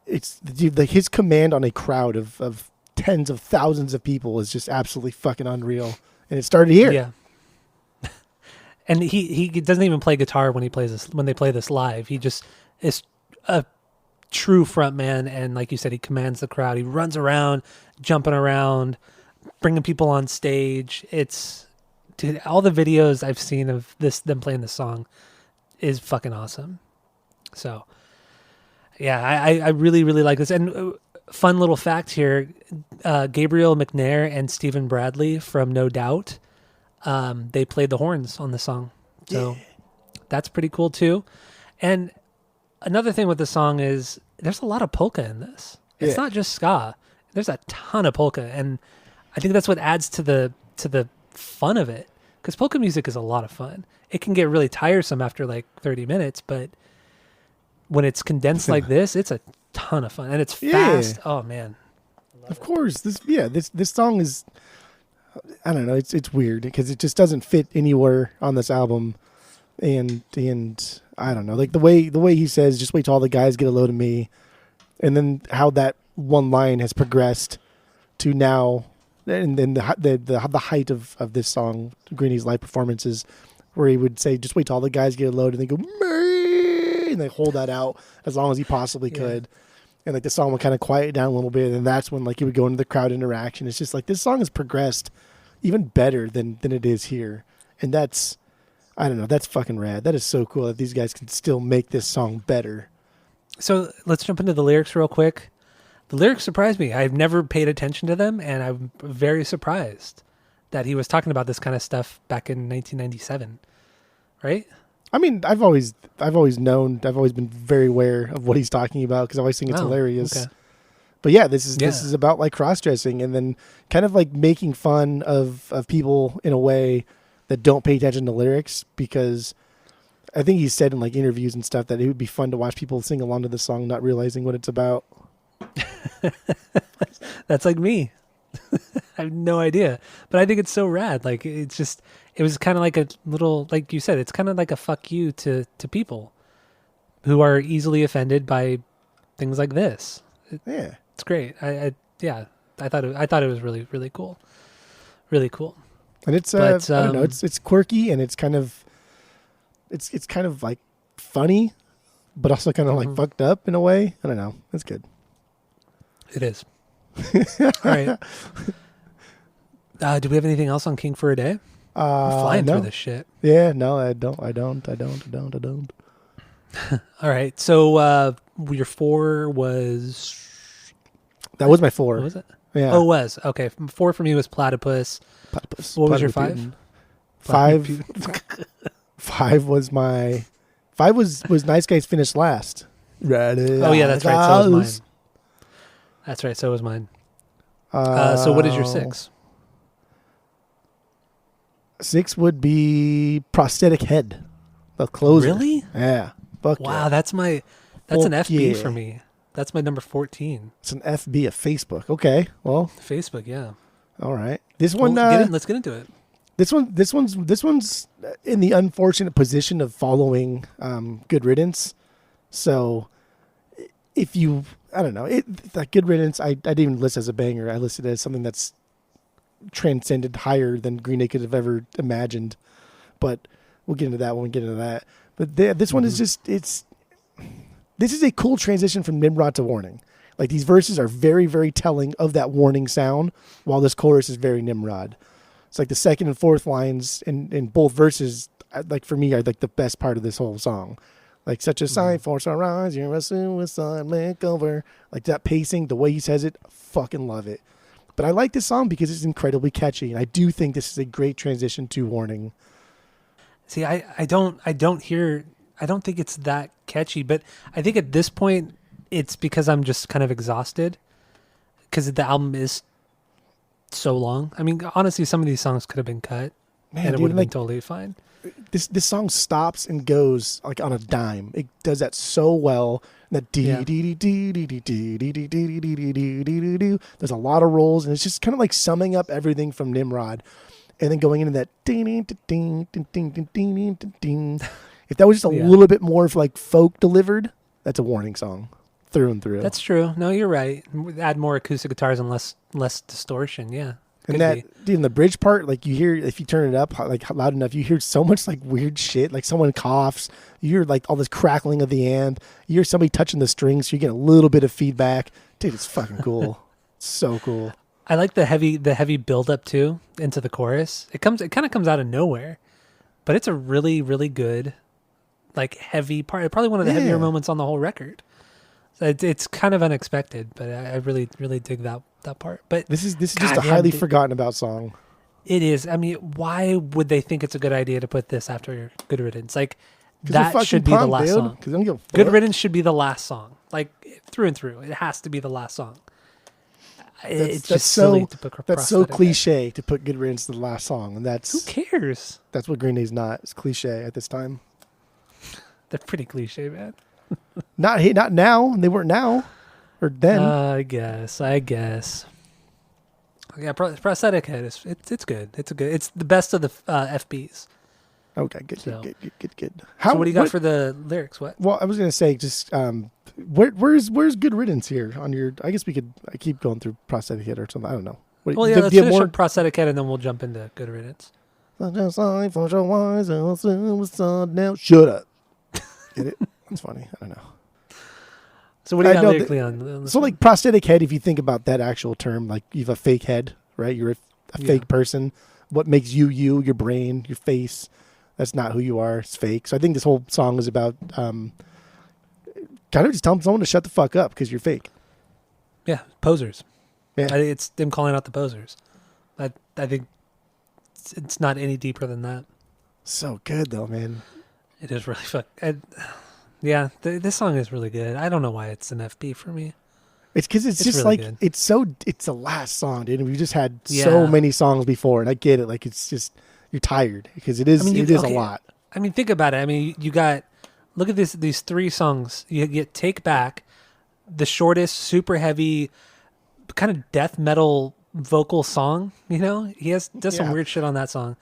it's like his command on a crowd of tens of thousands of people is just absolutely fucking unreal. And it started here. Yeah. And he doesn't even play guitar when they play this live. He just is a true front man. And like you said, he commands the crowd. He runs around, jumping around, bringing people on stage. Dude, all the videos I've seen of them playing this song is fucking awesome. So, yeah, I really, really like this. And fun little fact here, Gabriel McNair and Stephen Bradley from No Doubt, they played the horns on the song. So that's pretty cool too. And another thing with the song is there's a lot of polka in this. It's not just ska. There's a ton of polka. And I think that's what adds to the fun of it, because polka music is a lot of fun. It can get really tiresome after like 30 minutes, but when it's condensed like this, it's a ton of fun, and it's fast. Oh man, of course. This song is, I don't know, it's weird because it just doesn't fit anywhere on this album, and I don't know, like the way he says, just wait till all the guys get a load of me, and then how that one line has progressed to now. And then the height of this song, Greeny's live performances, where he would say, just wait till all the guys get a load, and they go, Mary! And they hold that out as long as he possibly could. And like the song would kind of quiet down a little bit, and that's when like he would go into the crowd interaction. It's just like this song has progressed even better than it is here. And that's, I don't know, that's fucking rad. That is so cool that these guys can still make this song better. So let's jump into the lyrics real quick. The lyrics surprised me. I've never paid attention to them, and I'm very surprised that he was talking about this kind of stuff back in 1997, right? I mean, I've always been very aware of what he's talking about because I always think it's hilarious. Okay. But yeah, this is about like cross-dressing and then kind of like making fun of people in a way that don't pay attention to lyrics, because I think he said in like interviews and stuff that it would be fun to watch people sing along to the song not realizing what it's about. That's like me. I have no idea, but I think it's so rad. Like it was kind of like a little, like you said, it's kind of like a fuck you to people who are easily offended by things like this. It's great. I thought it was really, really cool. Really cool. And it's I don't know, it's quirky, and it's kind of like funny, but also kind of like fucked up in a way. I don't know. It's good. It is. All right. Do we have anything else on King for a Day? I'm flying through this shit. Yeah, no, I don't. All right. So your 4 was... That was my 4. What was it? Yeah. Oh, it was. Okay. 4 for me was Platypus. What was your 5? 5 was my... 5 was Nice Guys Finished Last. Oh, yeah, that's right. So was mine. That's right. So was mine. So what is your 6? 6 would be Prosthetic Head. The closer. Really? Yeah. Fuck wow, yeah. that's an FB for me. That's my number 14. It's an FB of Facebook. Okay. Well. Facebook, yeah. All right. This one. Let's get into it. This one's in the unfortunate position of following Good Riddance. So if you, I don't know, that Good Riddance, I didn't even list as a banger. I listed it as something that's transcended higher than Green Day could have ever imagined. But we'll get into that when we get into that. But this one is just, this is a cool transition from Nimrod to Warning. Like these verses are very, very telling of that warning sound, while this chorus is very Nimrod. It's like the second and fourth lines in both verses, like for me, are like the best part of this whole song. Like such a sign for sunrise, you're a suicide makeover. Like that pacing, the way he says it, I fucking love it. But I like this song because it's incredibly catchy, and I do think this is a great transition to Warning. See, I don't think it's that catchy, but I think at this point it's because I'm just kind of exhausted because the album is so long. I mean, honestly, some of these songs could have been cut, and it would have been totally fine. This song stops and goes like on a dime. It does that so well. That there's a lot of rolls, and it's just kind of like summing up everything from Nimrod, and then going into that If that was just a little bit more of like folk delivered, that's a Warning song through and through. That's true. No, you're right. Add more acoustic guitars and less distortion. Yeah. And that, dude, in the bridge part, like you hear, if you turn it up like loud enough, you hear so much like weird shit. Like someone coughs, you hear like all this crackling of the amp. You hear somebody touching the strings, so you get a little bit of feedback. Dude, it's fucking cool. So cool. I like the heavy build up too into the chorus. It kind of comes out of nowhere, but it's a really, really good, like heavy part. Probably one of the heavier moments on the whole record. So it's kind of unexpected, but I really, really dig that part. But this is just a highly forgotten about song. It is. I mean, why would they think it's a good idea to put this after Good Riddance? Like that should be the last song. Good Riddance should be the last song, like through and through. It has to be the last song. It's just silly to put. That's so cliche to put Good Riddance to the last song, and that's who cares. That's what Green Day's not. It's cliche at this time. They're pretty cliche, man. Not now. They weren't now or then. I guess. Yeah, Prosthetic Head is it's good. It's the best of the FBs. Okay, good. So what do you got for the lyrics? What? Well, I was gonna say just where's Good Riddance here on your? I guess I keep going through Prosthetic Head or something. I don't know. Let's finish up Prosthetic Head and then we'll jump into Good Riddance. Shut up. Get it? It's funny. I don't know. So what do you got lyrically on? So like prosthetic head, if you think about that actual term, like you have a fake head, right? You're a fake person. What makes you, your brain, your face, that's not who you are. It's fake. So I think this whole song is about kind of just telling someone to shut the fuck up because you're fake. Yeah, posers. Yeah. It's them calling out the posers. I think it's not any deeper than that. So good though, man. It is really yeah, this song is really good. I don't know why it's an FP for me. It's because it's just really like good. It's the last song, dude. And we've just had so many songs before, and I get it. Like it's just you're tired because it is. I mean, it is a lot. I mean, think about it. I mean, you got look at these three songs. You get Take Back, the shortest, super heavy, kind of death metal vocal song. You know, he does some weird shit on that song,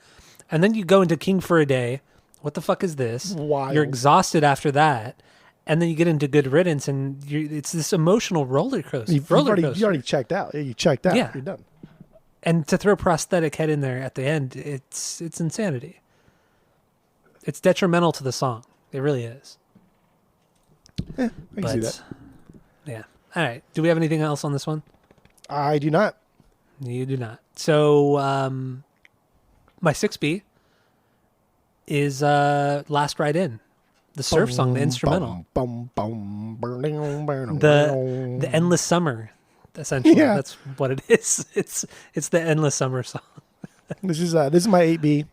and then you go into King for a Day. What the fuck is this? Wild. You're exhausted after that. And then you get into Good Riddance, and it's this emotional roller coaster. You already checked out. You checked out. Yeah. You're done. And to throw Prosthetic Head in there at the end, it's insanity. It's detrimental to the song. It really is. Yeah, I can see that. Yeah. All right. Do we have anything else on this one? I do not. You do not. So my 6B is Last Ride In. The surf song, the instrumental. The Endless Summer, essentially. Yeah. That's what it is. It's the Endless Summer song. This is my 8B.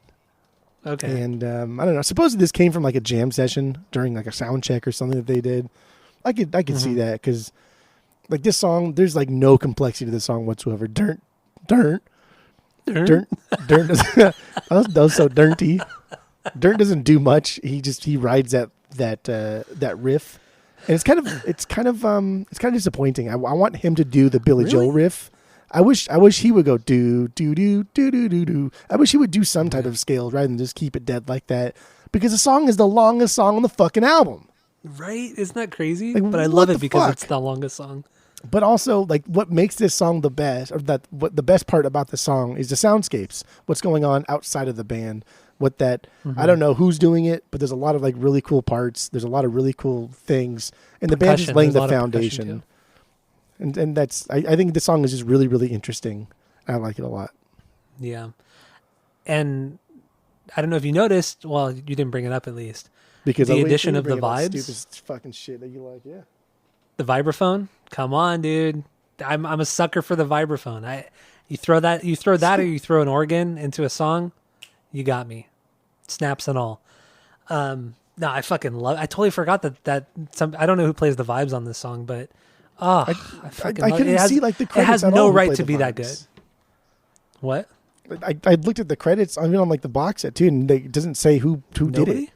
Okay. And I don't know. Supposedly this came from like a jam session during like a sound check or something that they did. I could see that because like this song, there's like no complexity to the song whatsoever. Dirt. That was so dirty. Dirt doesn't do much. He rides that riff, and it's kind of disappointing. I want him to do the Billy Joel riff. I wish he would go do do do do do do do. I wish he would do some type of scale rather than just keep it dead like that. Because the song is the longest song on the fucking album. Right? Isn't that crazy? Like, but I love it because it's the longest song. But also, like, what makes this song the best, or what the best part about the song is the soundscapes. What's going on outside of the band? I don't know who's doing it, but there's a lot of like really cool parts. There's a lot of really cool things, and the band is laying the foundation. and that's I think the song is just really really interesting. I like it a lot Yeah. And I don't know if you noticed, well, you didn't bring it up at least. because The I addition of the bring up that vibes. stupid fucking shit that you like. Yeah, The vibraphone? Come on, dude. I'm a sucker for the vibraphone. You throw that or you throw an organ into a song, you got me. Snaps and all. No, I fucking love. I totally forgot that some. I don't know who plays the vibes on this song, but I fucking I love couldn't it. see like the It credits. has at no all who right play to the be that good. vibes. What? I looked at the credits. I mean, on like the box set too, and it doesn't say who did Nobody? it.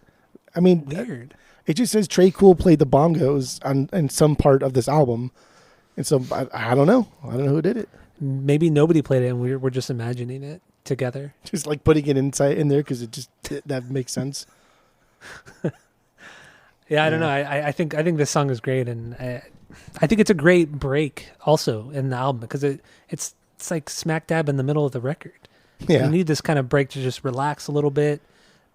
I mean, Weird. it just says Trey Cool played the bongos on some part of this album, and so I don't know. I don't know who did it. Maybe nobody played it, and we're just imagining it together. Just like putting it in there because that makes sense. Yeah, I don't know. I think this song is great, and I think it's a great break also in the album because it's like smack dab in the middle of the record. Yeah, You need this kind of break to just relax a little bit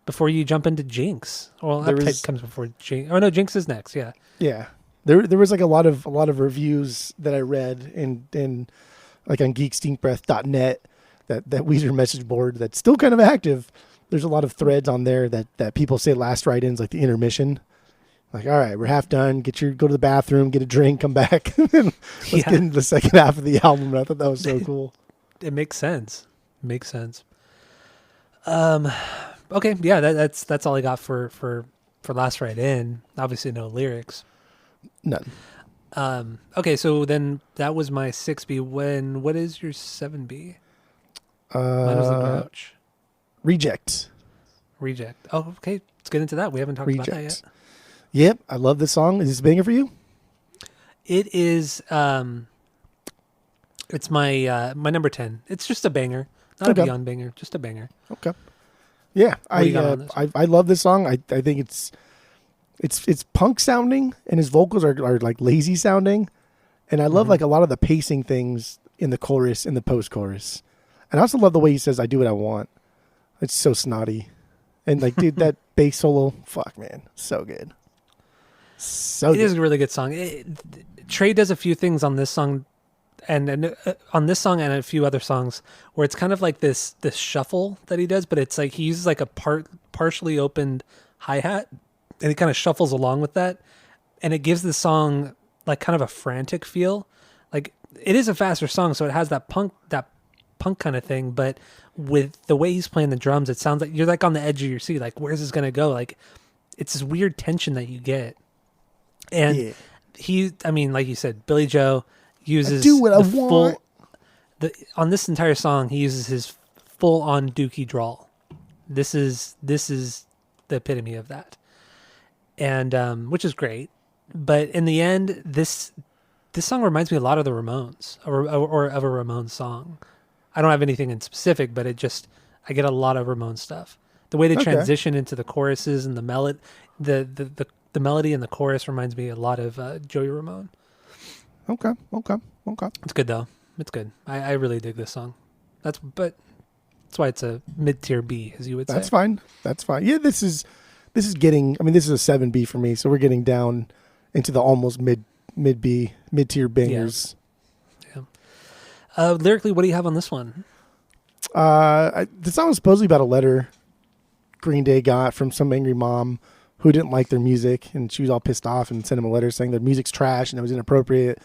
before you jump into Jinx. Well, There Appetite was- comes before Jinx. Oh no, Jinx is next. Yeah. yeah. There was like a lot of reviews that I read in like on geekstinkbreath.net that Weezer message board that's still kind of active. There's a lot of threads on there that people say last write-ins like the intermission. Like, all right, we're half done. Go to the bathroom, get a drink, come back. Let's get into the second half of the album. And I thought that was so cool. It makes sense. Makes sense. Okay, yeah, that's all I got for last write in. Obviously, no lyrics. None. Okay, so then that was my 6B. What is your 7B? Mine was the Grouch. Reject. Reject. Oh, okay. Let's get into that. We haven't talked about that yet. Yep, I love this song. Is this a banger for you? It is. It's my number 10. It's just a banger, not Okay. a beyond banger, just a banger. Okay. Yeah, What do you got on this I love this song. I think it's punk sounding and his vocals are like lazy sounding, and I love like a lot of the pacing things in the chorus and the post chorus, and I also love the way he says "I do what I want." It's so snotty, and like dude, that bass solo, fuck man, so good. So It good. is a really good song. Trey does a few things on this song, and on this song and a few other songs where it's kind of like this shuffle that he does, but it's like he uses like a partially opened hi-hat, and he kind of shuffles along with that, and it gives the song like kind of a frantic feel. Like it is a faster song, so it has that punk kind of thing, but with the way he's playing the drums, it sounds like you're like on the edge of your seat. Like, where's this gonna go? Like, it's this weird tension that you get. And Yeah. I mean, like you said, Billy Joe uses do what I the want. on this entire song, he uses his full on Dookie drawl. This is the epitome of that, and which is great. But in the end, this song reminds me a lot of the Ramones, or of a Ramones song. I don't have anything in specific, but I get a lot of Ramones stuff. The way they transition into the choruses and the melody, the melody and the chorus reminds me a lot of Joey Ramone. Okay. It's good though. It's good. I really dig this song. That's why it's a mid-tier B, as you would say. That's fine. Yeah, this is getting. I mean, this is a 7B for me. So we're getting down into the almost mid B, mid-tier bangers. Yeah. Lyrically, what do you have on this one? The song was supposedly about a letter Green Day got from some angry mom who didn't like their music, and she was all pissed off and sent him a letter saying their music's trash and it was inappropriate.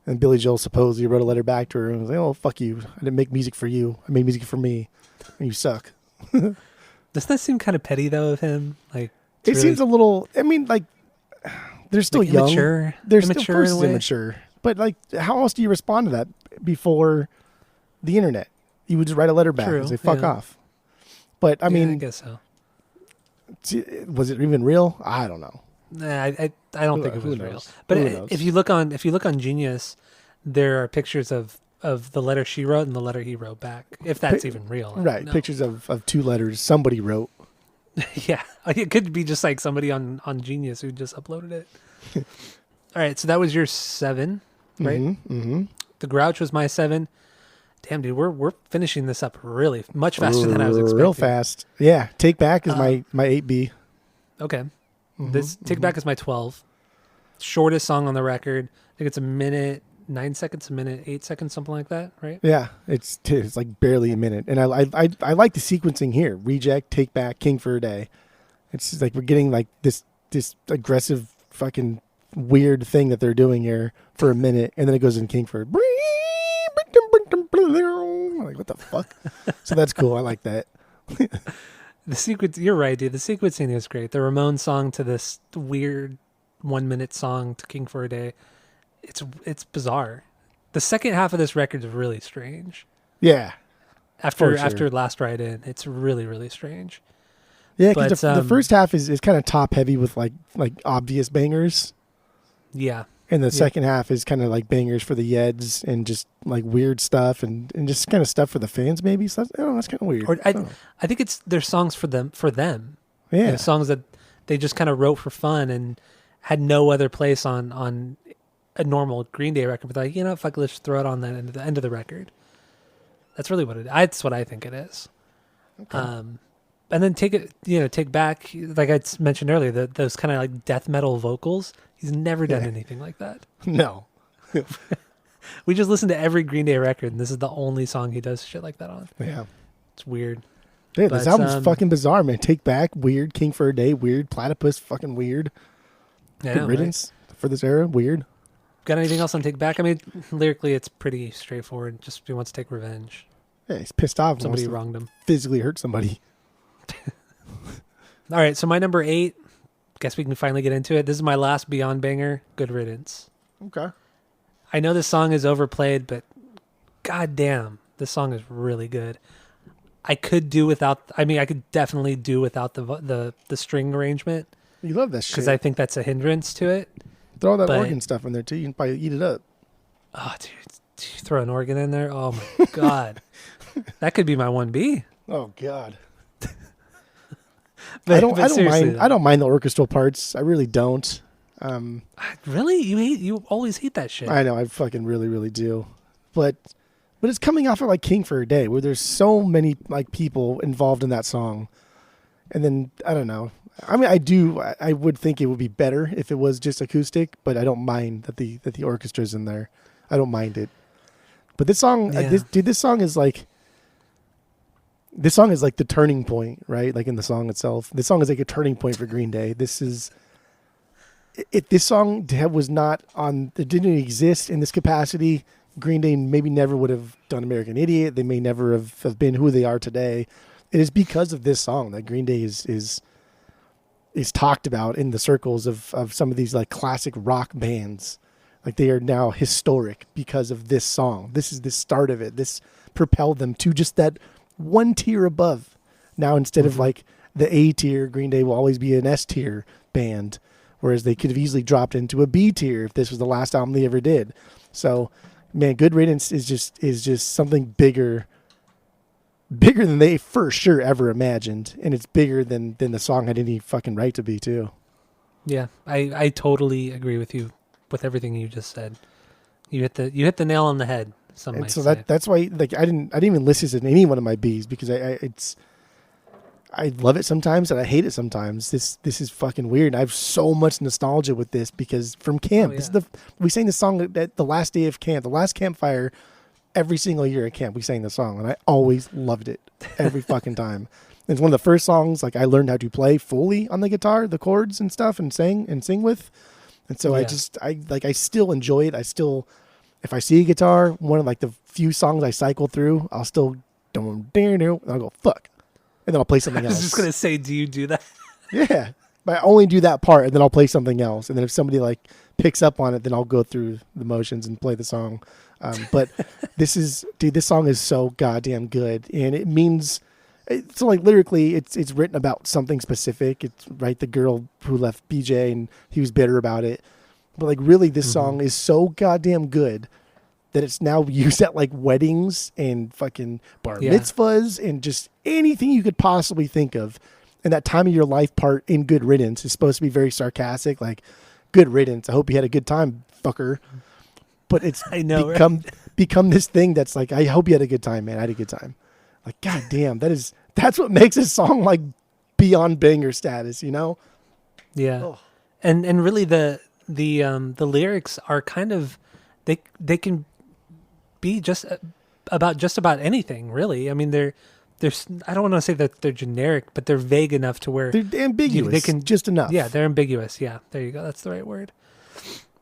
And Billy Joel supposedly wrote a letter back to her and was like, "Oh, fuck you! I didn't make music for you. I made music for me, and you suck." Doesn't that seem kind of petty though of him? Like It seems a little. I mean, like they're still like young. immature. They're still, of Immature course, in a it's way. immature. But like, how else do you respond to that before the internet? You would just write a letter back True, and say "fuck yeah. off." But I I mean, guess so. was it even real? I don't know. Nah, I don't think it Who was knows? real. But Who knows? if you look on Genius, there are pictures of the letter she wrote and the letter he wrote back. If that's even real, I don't Right, know. pictures of two letters somebody wrote. Yeah, it could be just like somebody on Genius who just uploaded it. All right, so that was your 7, right? Mm-hmm. The Grouch was my 7. Damn, dude, we're finishing this up really much faster than I was expecting. Real fast. Yeah, Take Back is my 8B. Okay, this Take Back is my 12. Shortest song on the record. I think it's a minute 9 seconds a minute, 8 seconds, something like that, right? Yeah, it's like barely a minute, and I like the sequencing here: Reject, Take Back, King for a Day. It's just like we're getting like this aggressive fucking weird thing that they're doing here for a minute, and then it goes in King for. Like what the fuck? So that's cool. I like that. The sequence, you're right, dude. The sequencing is great. The Ramones song to this weird 1 minute song to King for a Day. It's bizarre. The second half of this record is really strange. Yeah. After Last Ride In, it's really, really strange. Yeah, because the first half is kind of top heavy with like obvious bangers. Yeah. And the second half is kind of like bangers for the Yeds and just like weird stuff and just kind of stuff for the fans maybe. So that's kind of weird. Or I think there's songs for them. Yeah. You know, songs that they just kind of wrote for fun and had no other place on a normal Green Day record. But like, fuck, let's just throw it on that at the end of the record. That's really that's what I think it is. Okay. And then take back, like I mentioned earlier, those kind of like death metal vocals. He's never done anything like that. No. We just listened to every Green Day record, and this is the only song he does shit like that on. Yeah. It's weird. Yeah, this album's fucking bizarre, man. Take Back, weird. King for a Day, weird. Platypus, fucking weird. Good riddance for this era, weird. Got anything else on Take Back? I mean, lyrically, it's pretty straightforward. Just he wants to take revenge. Yeah, he's pissed off. Somebody wronged him. Physically hurt somebody. All right, so my number 8. Guess we can finally get into it. This is my last Beyond banger, Good Riddance. Okay. I know this song is overplayed, but goddamn, this song is really good. I could definitely do without the string arrangement. You love that shit. Because I think that's a hindrance to it. Throw that organ stuff in there too. You can probably eat it up. Oh, dude. Throw an organ in there? Oh, my God. That could be my 1B. Oh, God. But, I don't mind the orchestral parts. I really don't. Really? You always hate that shit. I know. I fucking really, really do. But it's coming off of like King for a Day, where there's so many like people involved in that song, and then I don't know. I mean, I would think it would be better if it was just acoustic, but I don't mind that the orchestra's in there. I don't mind it. But this song, this song is like. This song is like the turning point, right? Like in the song itself. This song is like a turning point for Green Day. This song it didn't exist in this capacity, Green Day maybe never would have done American Idiot. They may never have been who they are today. It is because of this song that Green Day is talked about in the circles of some of these like classic rock bands. Like they are now historic because of this song. This is the start of it. This propelled them to just that one tier above. Now instead of like the A tier, Green Day will always be an S tier band, whereas they could have easily dropped into a B tier if this was the last album they ever did. So, man, Good Riddance is just something bigger than they for sure ever imagined, and it's bigger than the song had any fucking right to be too. Yeah, I totally agree with you with everything you just said. You hit the nail on the head. And so that's why like I didn't even list this in any one of my B's because I love it sometimes and I hate it sometimes. This is fucking weird. I have so much nostalgia with this because from camp, we sang this song at the last day of camp, the last campfire. Every single year at camp, we sang the song, and I always loved it every fucking time. It's one of the first songs like I learned how to play fully on the guitar, the chords and stuff, and sing with. And so I still enjoy it. If I see a guitar, one of like the few songs I cycle through, I'll still and I'll go fuck, and then I'll play something else. I was just gonna say, do you do that? Yeah, but I only do that part, and then I'll play something else. And then if somebody like picks up on it, then I'll go through the motions and play the song. But this song is so goddamn good, and it means so like lyrically, it's written about something specific. It's right, the girl who left BJ and he was bitter about it. But like really, this song is so goddamn good that it's now used at like weddings and fucking bar mitzvahs and just anything you could possibly think of. And that time of your life part in Good Riddance is supposed to be very sarcastic, like good riddance. I hope you had a good time, fucker. But it's become this thing that's like, I hope you had a good time, man. I had a good time. Like, god damn, that's what makes this song like beyond banger status, you know? Yeah. Oh. And really the lyrics are kind of they can be just about anything, really. I mean, they're I don't want to say that they're generic, but they're vague enough to where They're ambiguous. They can just enough. Yeah, they're ambiguous. Yeah, there you go. That's the right word.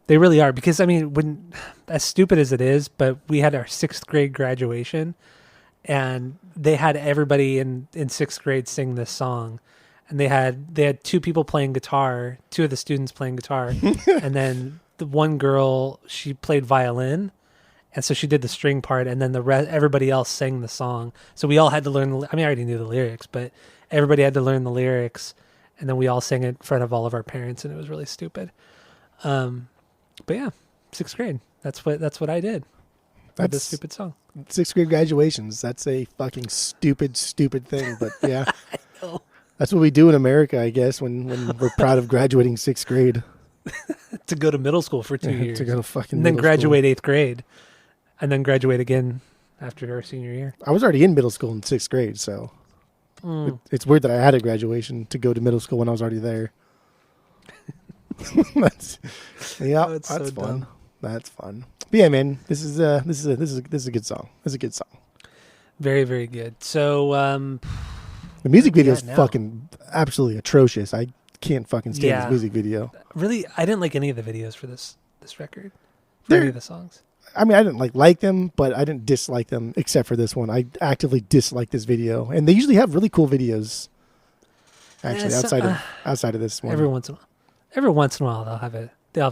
They really are, because I mean, when as stupid as it is, but we had our 6th grade graduation, and they had everybody in 6th grade sing this song, and they had 2 people playing guitar, 2 of the students playing guitar, and then the one girl, she played violin. And so she did the string part, and then everybody else sang the song. So we all had to learn. I already knew the lyrics, but everybody had to learn the lyrics, and then we all sang it in front of all of our parents, and it was really stupid. But yeah, 6th grade. That's what I did. That's this stupid song. 6th grade graduations. That's a fucking stupid thing. But yeah, I know. That's what we do in America, I guess, when we're proud of graduating 6th grade. To go to middle school for 2 years. To go to fucking and then graduate 8th grade. And then graduate again after our senior year. I was already in middle school in 6th grade, so it's weird that I had a graduation to go to middle school when I was already there. That's fun. Dumb. That's fun. But yeah, man, this is a good song. This is a good song. Very, very good. So the music video is fucking absolutely atrocious. I can't fucking stand this music video. Really, I didn't like any of the videos for this record. For any of the songs. I mean, I didn't like them, but I didn't dislike them except for this one. I actively dislike this video, and they usually have really cool videos. Actually, outside of this one, every once in a while, they'll have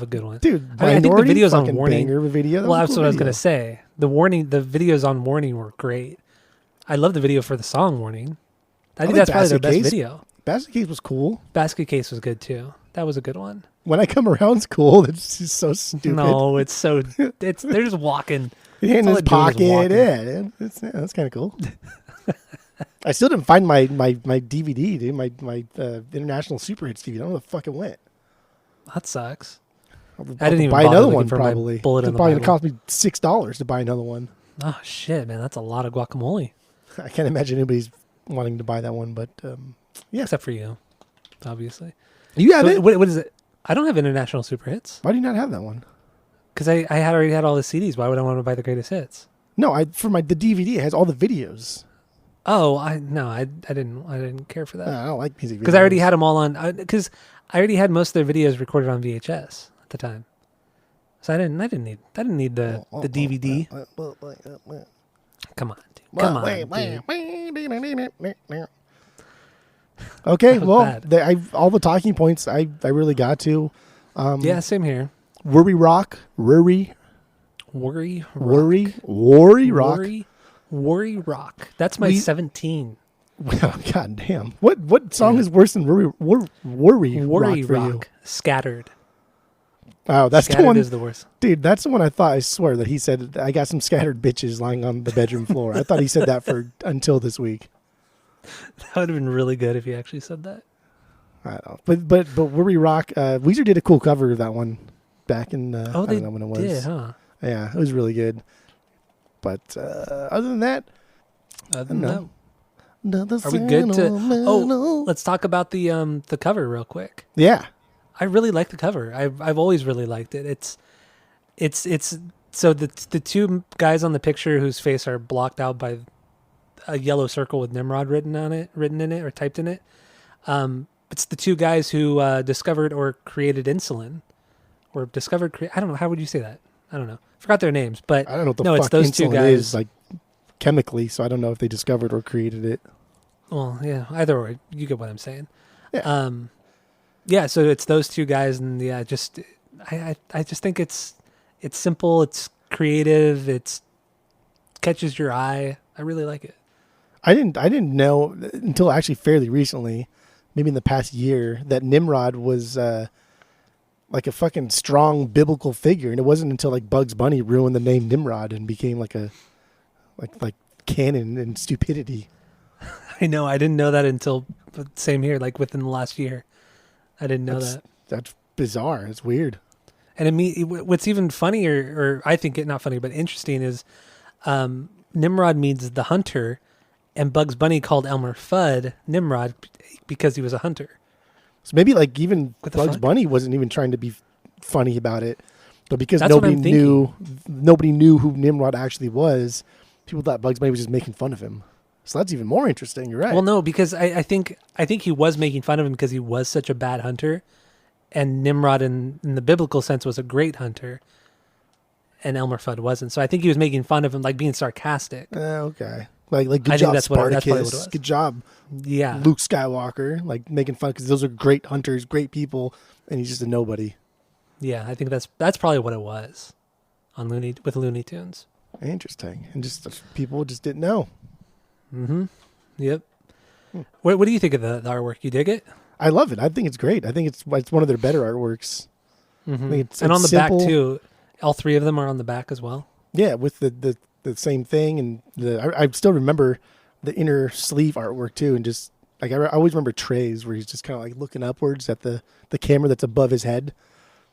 a good one. Dude, I think the videos on Warning. Video. Well, that's what I was gonna say. The videos on Warning were great. I love the video for the song Warning. I think that's probably their best video. Basket Case was cool. Basket Case was good too. That was a good one. When I Come Around's cool. It's just so stupid. No, they're just walking. In his pocket. Yeah, that's kind of cool. I still didn't find my DVD, dude. My International Super Hits DVD. I don't know where the fuck it went. That sucks. I didn't even buy another one. Probably. It's probably gonna cost me $6 to buy another one. Oh shit, man, that's a lot of guacamole. I can't imagine anybody's wanting to buy that one, but yeah, except for you, obviously. You have it. What is it? I don't have International Super Hits. Why do you not have that one? Because I already had all the CDs. Why would I want to buy the greatest hits? No, the DVD it has all the videos. Oh, I didn't care for that. I don't like music videos because I already had them all on. Because I already had most of their videos recorded on VHS at the time, so I didn't need the DVD. Come on, dude. Come on, dude. Okay, well, all the talking points I really got to. Yeah, same here. Worry Rock. That's my 17. Oh, God damn. What song is worse than Worry Rock for you? Scattered. Oh, that's Scattered the one. Is the worst. Dude, that's the one I thought, I swear, that he said, I got some scattered bitches lying on the bedroom floor. I thought he said that until this week. That would have been really good if he actually said that. I don't know. But Worry Rock, Weezer did a cool cover of that one back in, I don't know when it was. Did, huh? Yeah, it was really good. But other than that, are we good to? Oh, let's talk about the cover real quick. Yeah, I really like the cover. I've always really liked it. It's so the 2 guys on the picture whose face are blocked out by a yellow circle with Nimrod written in it or typed in it. It's the 2 guys who discovered or created insulin, or discovered. I don't know, how would you say that? I don't know. Forgot their names, but I don't know what the fuck it's those 2 guys is, like, chemically. So I don't know if they discovered or created it. Well, yeah, either way, you get what I'm saying. Yeah. Yeah. So it's those 2 guys, and I just think it's simple, it's creative, it's catches your eye. I really like it. I didn't know until actually fairly recently, maybe in the past year, that Nimrod was like a fucking strong biblical figure, and it wasn't until like Bugs Bunny ruined the name Nimrod and became like a like canon and stupidity. I know. I didn't know that until same here, like within the last year. I didn't know that. That's bizarre. It's weird. And what's even funnier, or I think it not funny, but interesting, is Nimrod means the hunter, and Bugs Bunny called Elmer Fudd Nimrod because he was a hunter. So maybe like even Bugs Bunny wasn't even trying to be funny about it. But because That's what I'm nobody knew who Nimrod actually was, people thought Bugs Bunny was just making fun of him. So that's even more interesting. You're right. Well, no, because I think he was making fun of him because he was such a bad hunter, and Nimrod in the biblical sense was a great hunter, and Elmer Fudd wasn't. So I think he was making fun of him, like being sarcastic. Okay. Like good I job, think that's probably what it Spartacus. was. Good job, Yeah. Luke Skywalker. Like making fun because those are great hunters, great people, and he's just a nobody. Yeah, I think that's probably what it was on Looney Tunes. Interesting. And just people just didn't know. Mm-hmm. Yep. What do you think of the artwork? You dig it? I love it. I think it's great. I think it's one of their better artworks. Mm-hmm. I think it's and on the simple. back too. All three of them are on the back as well. Yeah, with the same thing, and I still remember the inner sleeve artwork too, and just like I always remember Trey's where he's just kind of like looking upwards at the camera that's above his head.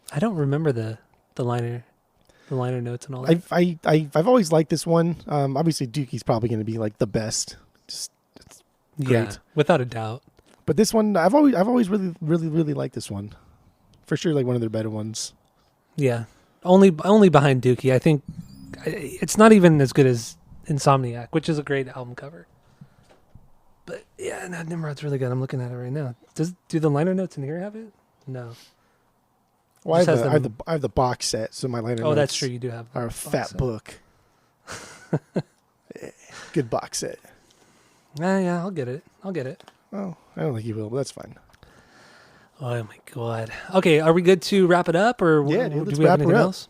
I don't remember the liner notes and all that. I've always liked this one. Obviously Dookie's probably going to be like the best. Just it's great. Yeah, without a doubt. But this one I've always really liked this one. For sure, like one of their better ones. Yeah, only behind Dookie. I think it's not even as good as Insomniac, which is a great album cover. But yeah, no, Nimrod's really good. I'm looking at it right now. Do the liner notes in here have it? No. Well, Just I have the box set, so my liner notes. Oh, that's true. You do have are a fat book. Good box set. Yeah, I'll get it. Oh, I don't think you will, but that's fine. Oh my god. Okay, are we good to wrap it up, or Yeah, dude, do let's we have wrap her anything up. else?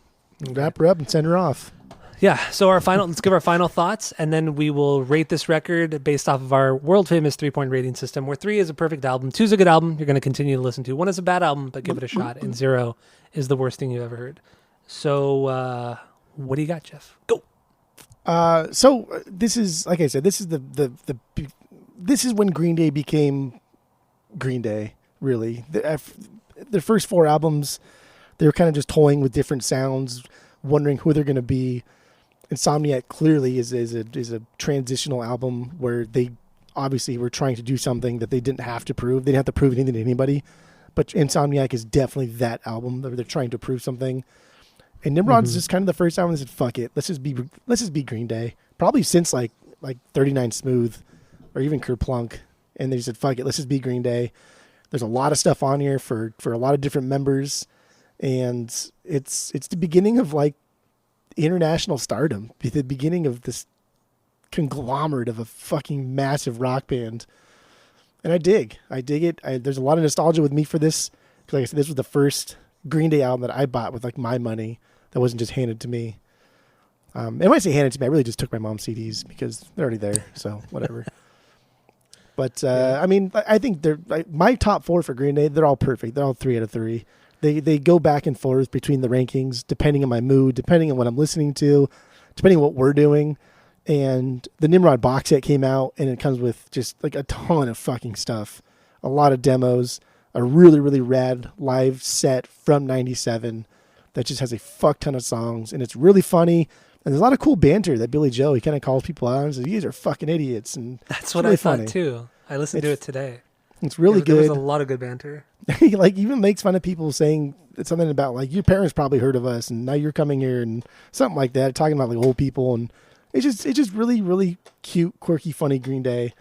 Wrap her up and send her off. Yeah. So let's give our final thoughts, and then we will rate this record based off of our world famous 3-point rating system, where 3 is a perfect album, 2 is a good album you're going to continue to listen to, 1 is a bad album but give it a shot, and 0 is the worst thing you've ever heard. So what do you got, Jeff? Go. So this is, like I said, this is this is when Green Day became Green Day. Really, the first 4 albums, they were kind of just toying with different sounds, wondering who they're going to be. Insomniac clearly is a transitional album where they obviously were trying to do something that they didn't have to prove. They didn't have to prove anything to anybody. But Insomniac is definitely that album where they're trying to prove something. And Nimrod's just kind of the first album that said, "Fuck it, let's just be Green Day." Probably since like 39 Smooth, or even Kerplunk, and they just said, "Fuck it, let's just be Green Day." There's a lot of stuff on here for a lot of different members, and it's the beginning of like international stardom, the beginning of this conglomerate of a fucking massive rock band. And I dig it. There's a lot of nostalgia with me for this, because like I said, this was the first Green Day album that I bought with like my money that wasn't just handed to me. And when I say handed to me, I really just took my mom's CDs because they're already there, so whatever. But I mean, I think they're my top 4 for Green Day. They're all perfect. They're all 3 out of 3. They go back and forth between the rankings, depending on my mood, depending on what I'm listening to, depending on what we're doing. And the Nimrod box set came out, and it comes with just like a ton of fucking stuff, a lot of demos, a really, really rad live set from '97 that just has a fuck ton of songs, and it's really funny. And there's a lot of cool banter that Billy Joe, he kind of calls people out and says, "You guys are fucking idiots." And that's what really I thought too. I listened to it today. It's really good. There was a lot of good banter. He like even makes fun of people saying something about like, your parents probably heard of us and now you're coming here and something like that, talking about like old people. And it's just really, really cute, quirky, funny Green Day.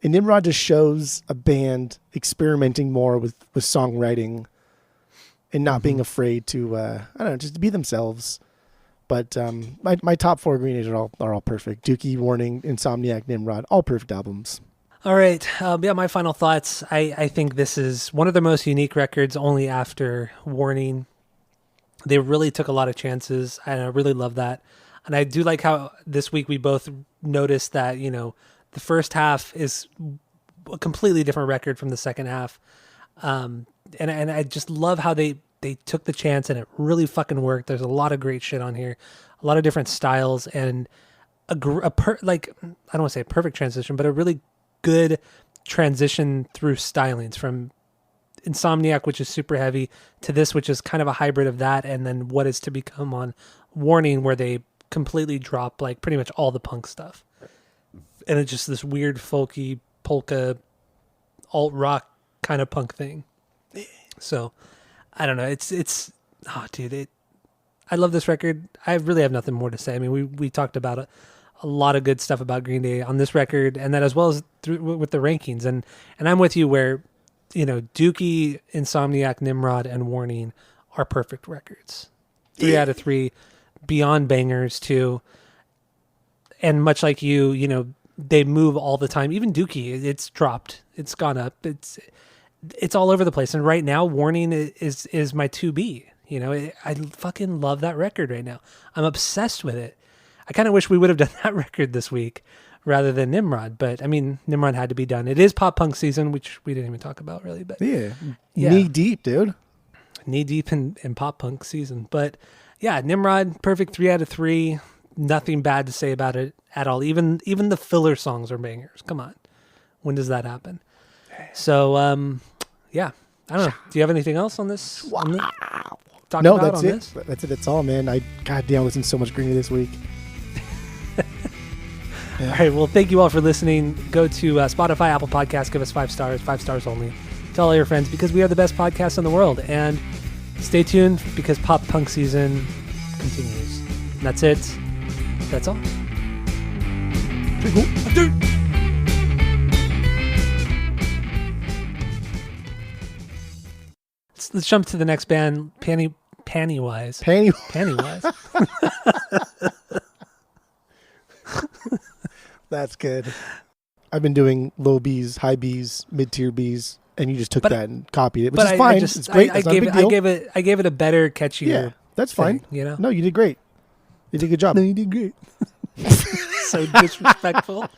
And Nimrod just shows a band experimenting more with songwriting and not being afraid to, I don't know, just to be themselves. But my top 4 Green Days are all perfect. Dookie, Warning, Insomniac, Nimrod, all perfect albums. All right. Yeah, my final thoughts. I think this is one of their most unique records, only after Warning. They really took a lot of chances, and I really love that. And I do like how this week we both noticed that, the first half is a completely different record from the second half. And I just love how they took the chance, and it really fucking worked. There's a lot of great shit on here, a lot of different styles, and I don't want to say a perfect transition, but a really good transition through stylings from Insomniac, which is super heavy, to this, which is kind of a hybrid of that, and then what is to become on Warning, where they completely drop like pretty much all the punk stuff, and it's just this weird folky polka alt rock kind of punk thing. So I don't know, it's oh dude, I love this record. I really have nothing more to say. I mean, we talked about a lot of good stuff about Green Day on this record, and that as well as with the rankings. And I'm with you where, Dookie, Insomniac, Nimrod, and Warning are perfect records. 3 out of 3, beyond bangers too. And much like you, they move all the time. Even Dookie, it's dropped. It's gone up. It's all over the place. And right now, Warning is my 2B. I fucking love that record right now. I'm obsessed with it. I kind of wish we would have done that record this week rather than Nimrod. But I mean, Nimrod had to be done. It is pop punk season, which we didn't even talk about really. But yeah. Knee deep, dude. Knee deep in pop punk season. But yeah, Nimrod, perfect 3 out of 3. Nothing bad to say about it at all. Even the filler songs are bangers. Come on. When does that happen? So, yeah. I don't know. Do you have anything else on this? No, that's it. That's it. That's all, man. Goddamn, listened to so much Green Day this week. All right. Well, thank you all for listening. Go to Spotify, Apple Podcasts. Give us 5 stars. 5 stars only. Tell all your friends because we are the best podcast in the world. And stay tuned because pop punk season continues. And that's it. That's all. Pretty cool. Let's jump to the next band, Pennywise. Pennywise. That's good. I've been doing low B's, high B's, mid-tier B's, and you just took that and copied it, which is fine. It's great. I gave it a better, catchier. Yeah, that's fine. No, you did great. You did a good job. No, you did great. So disrespectful.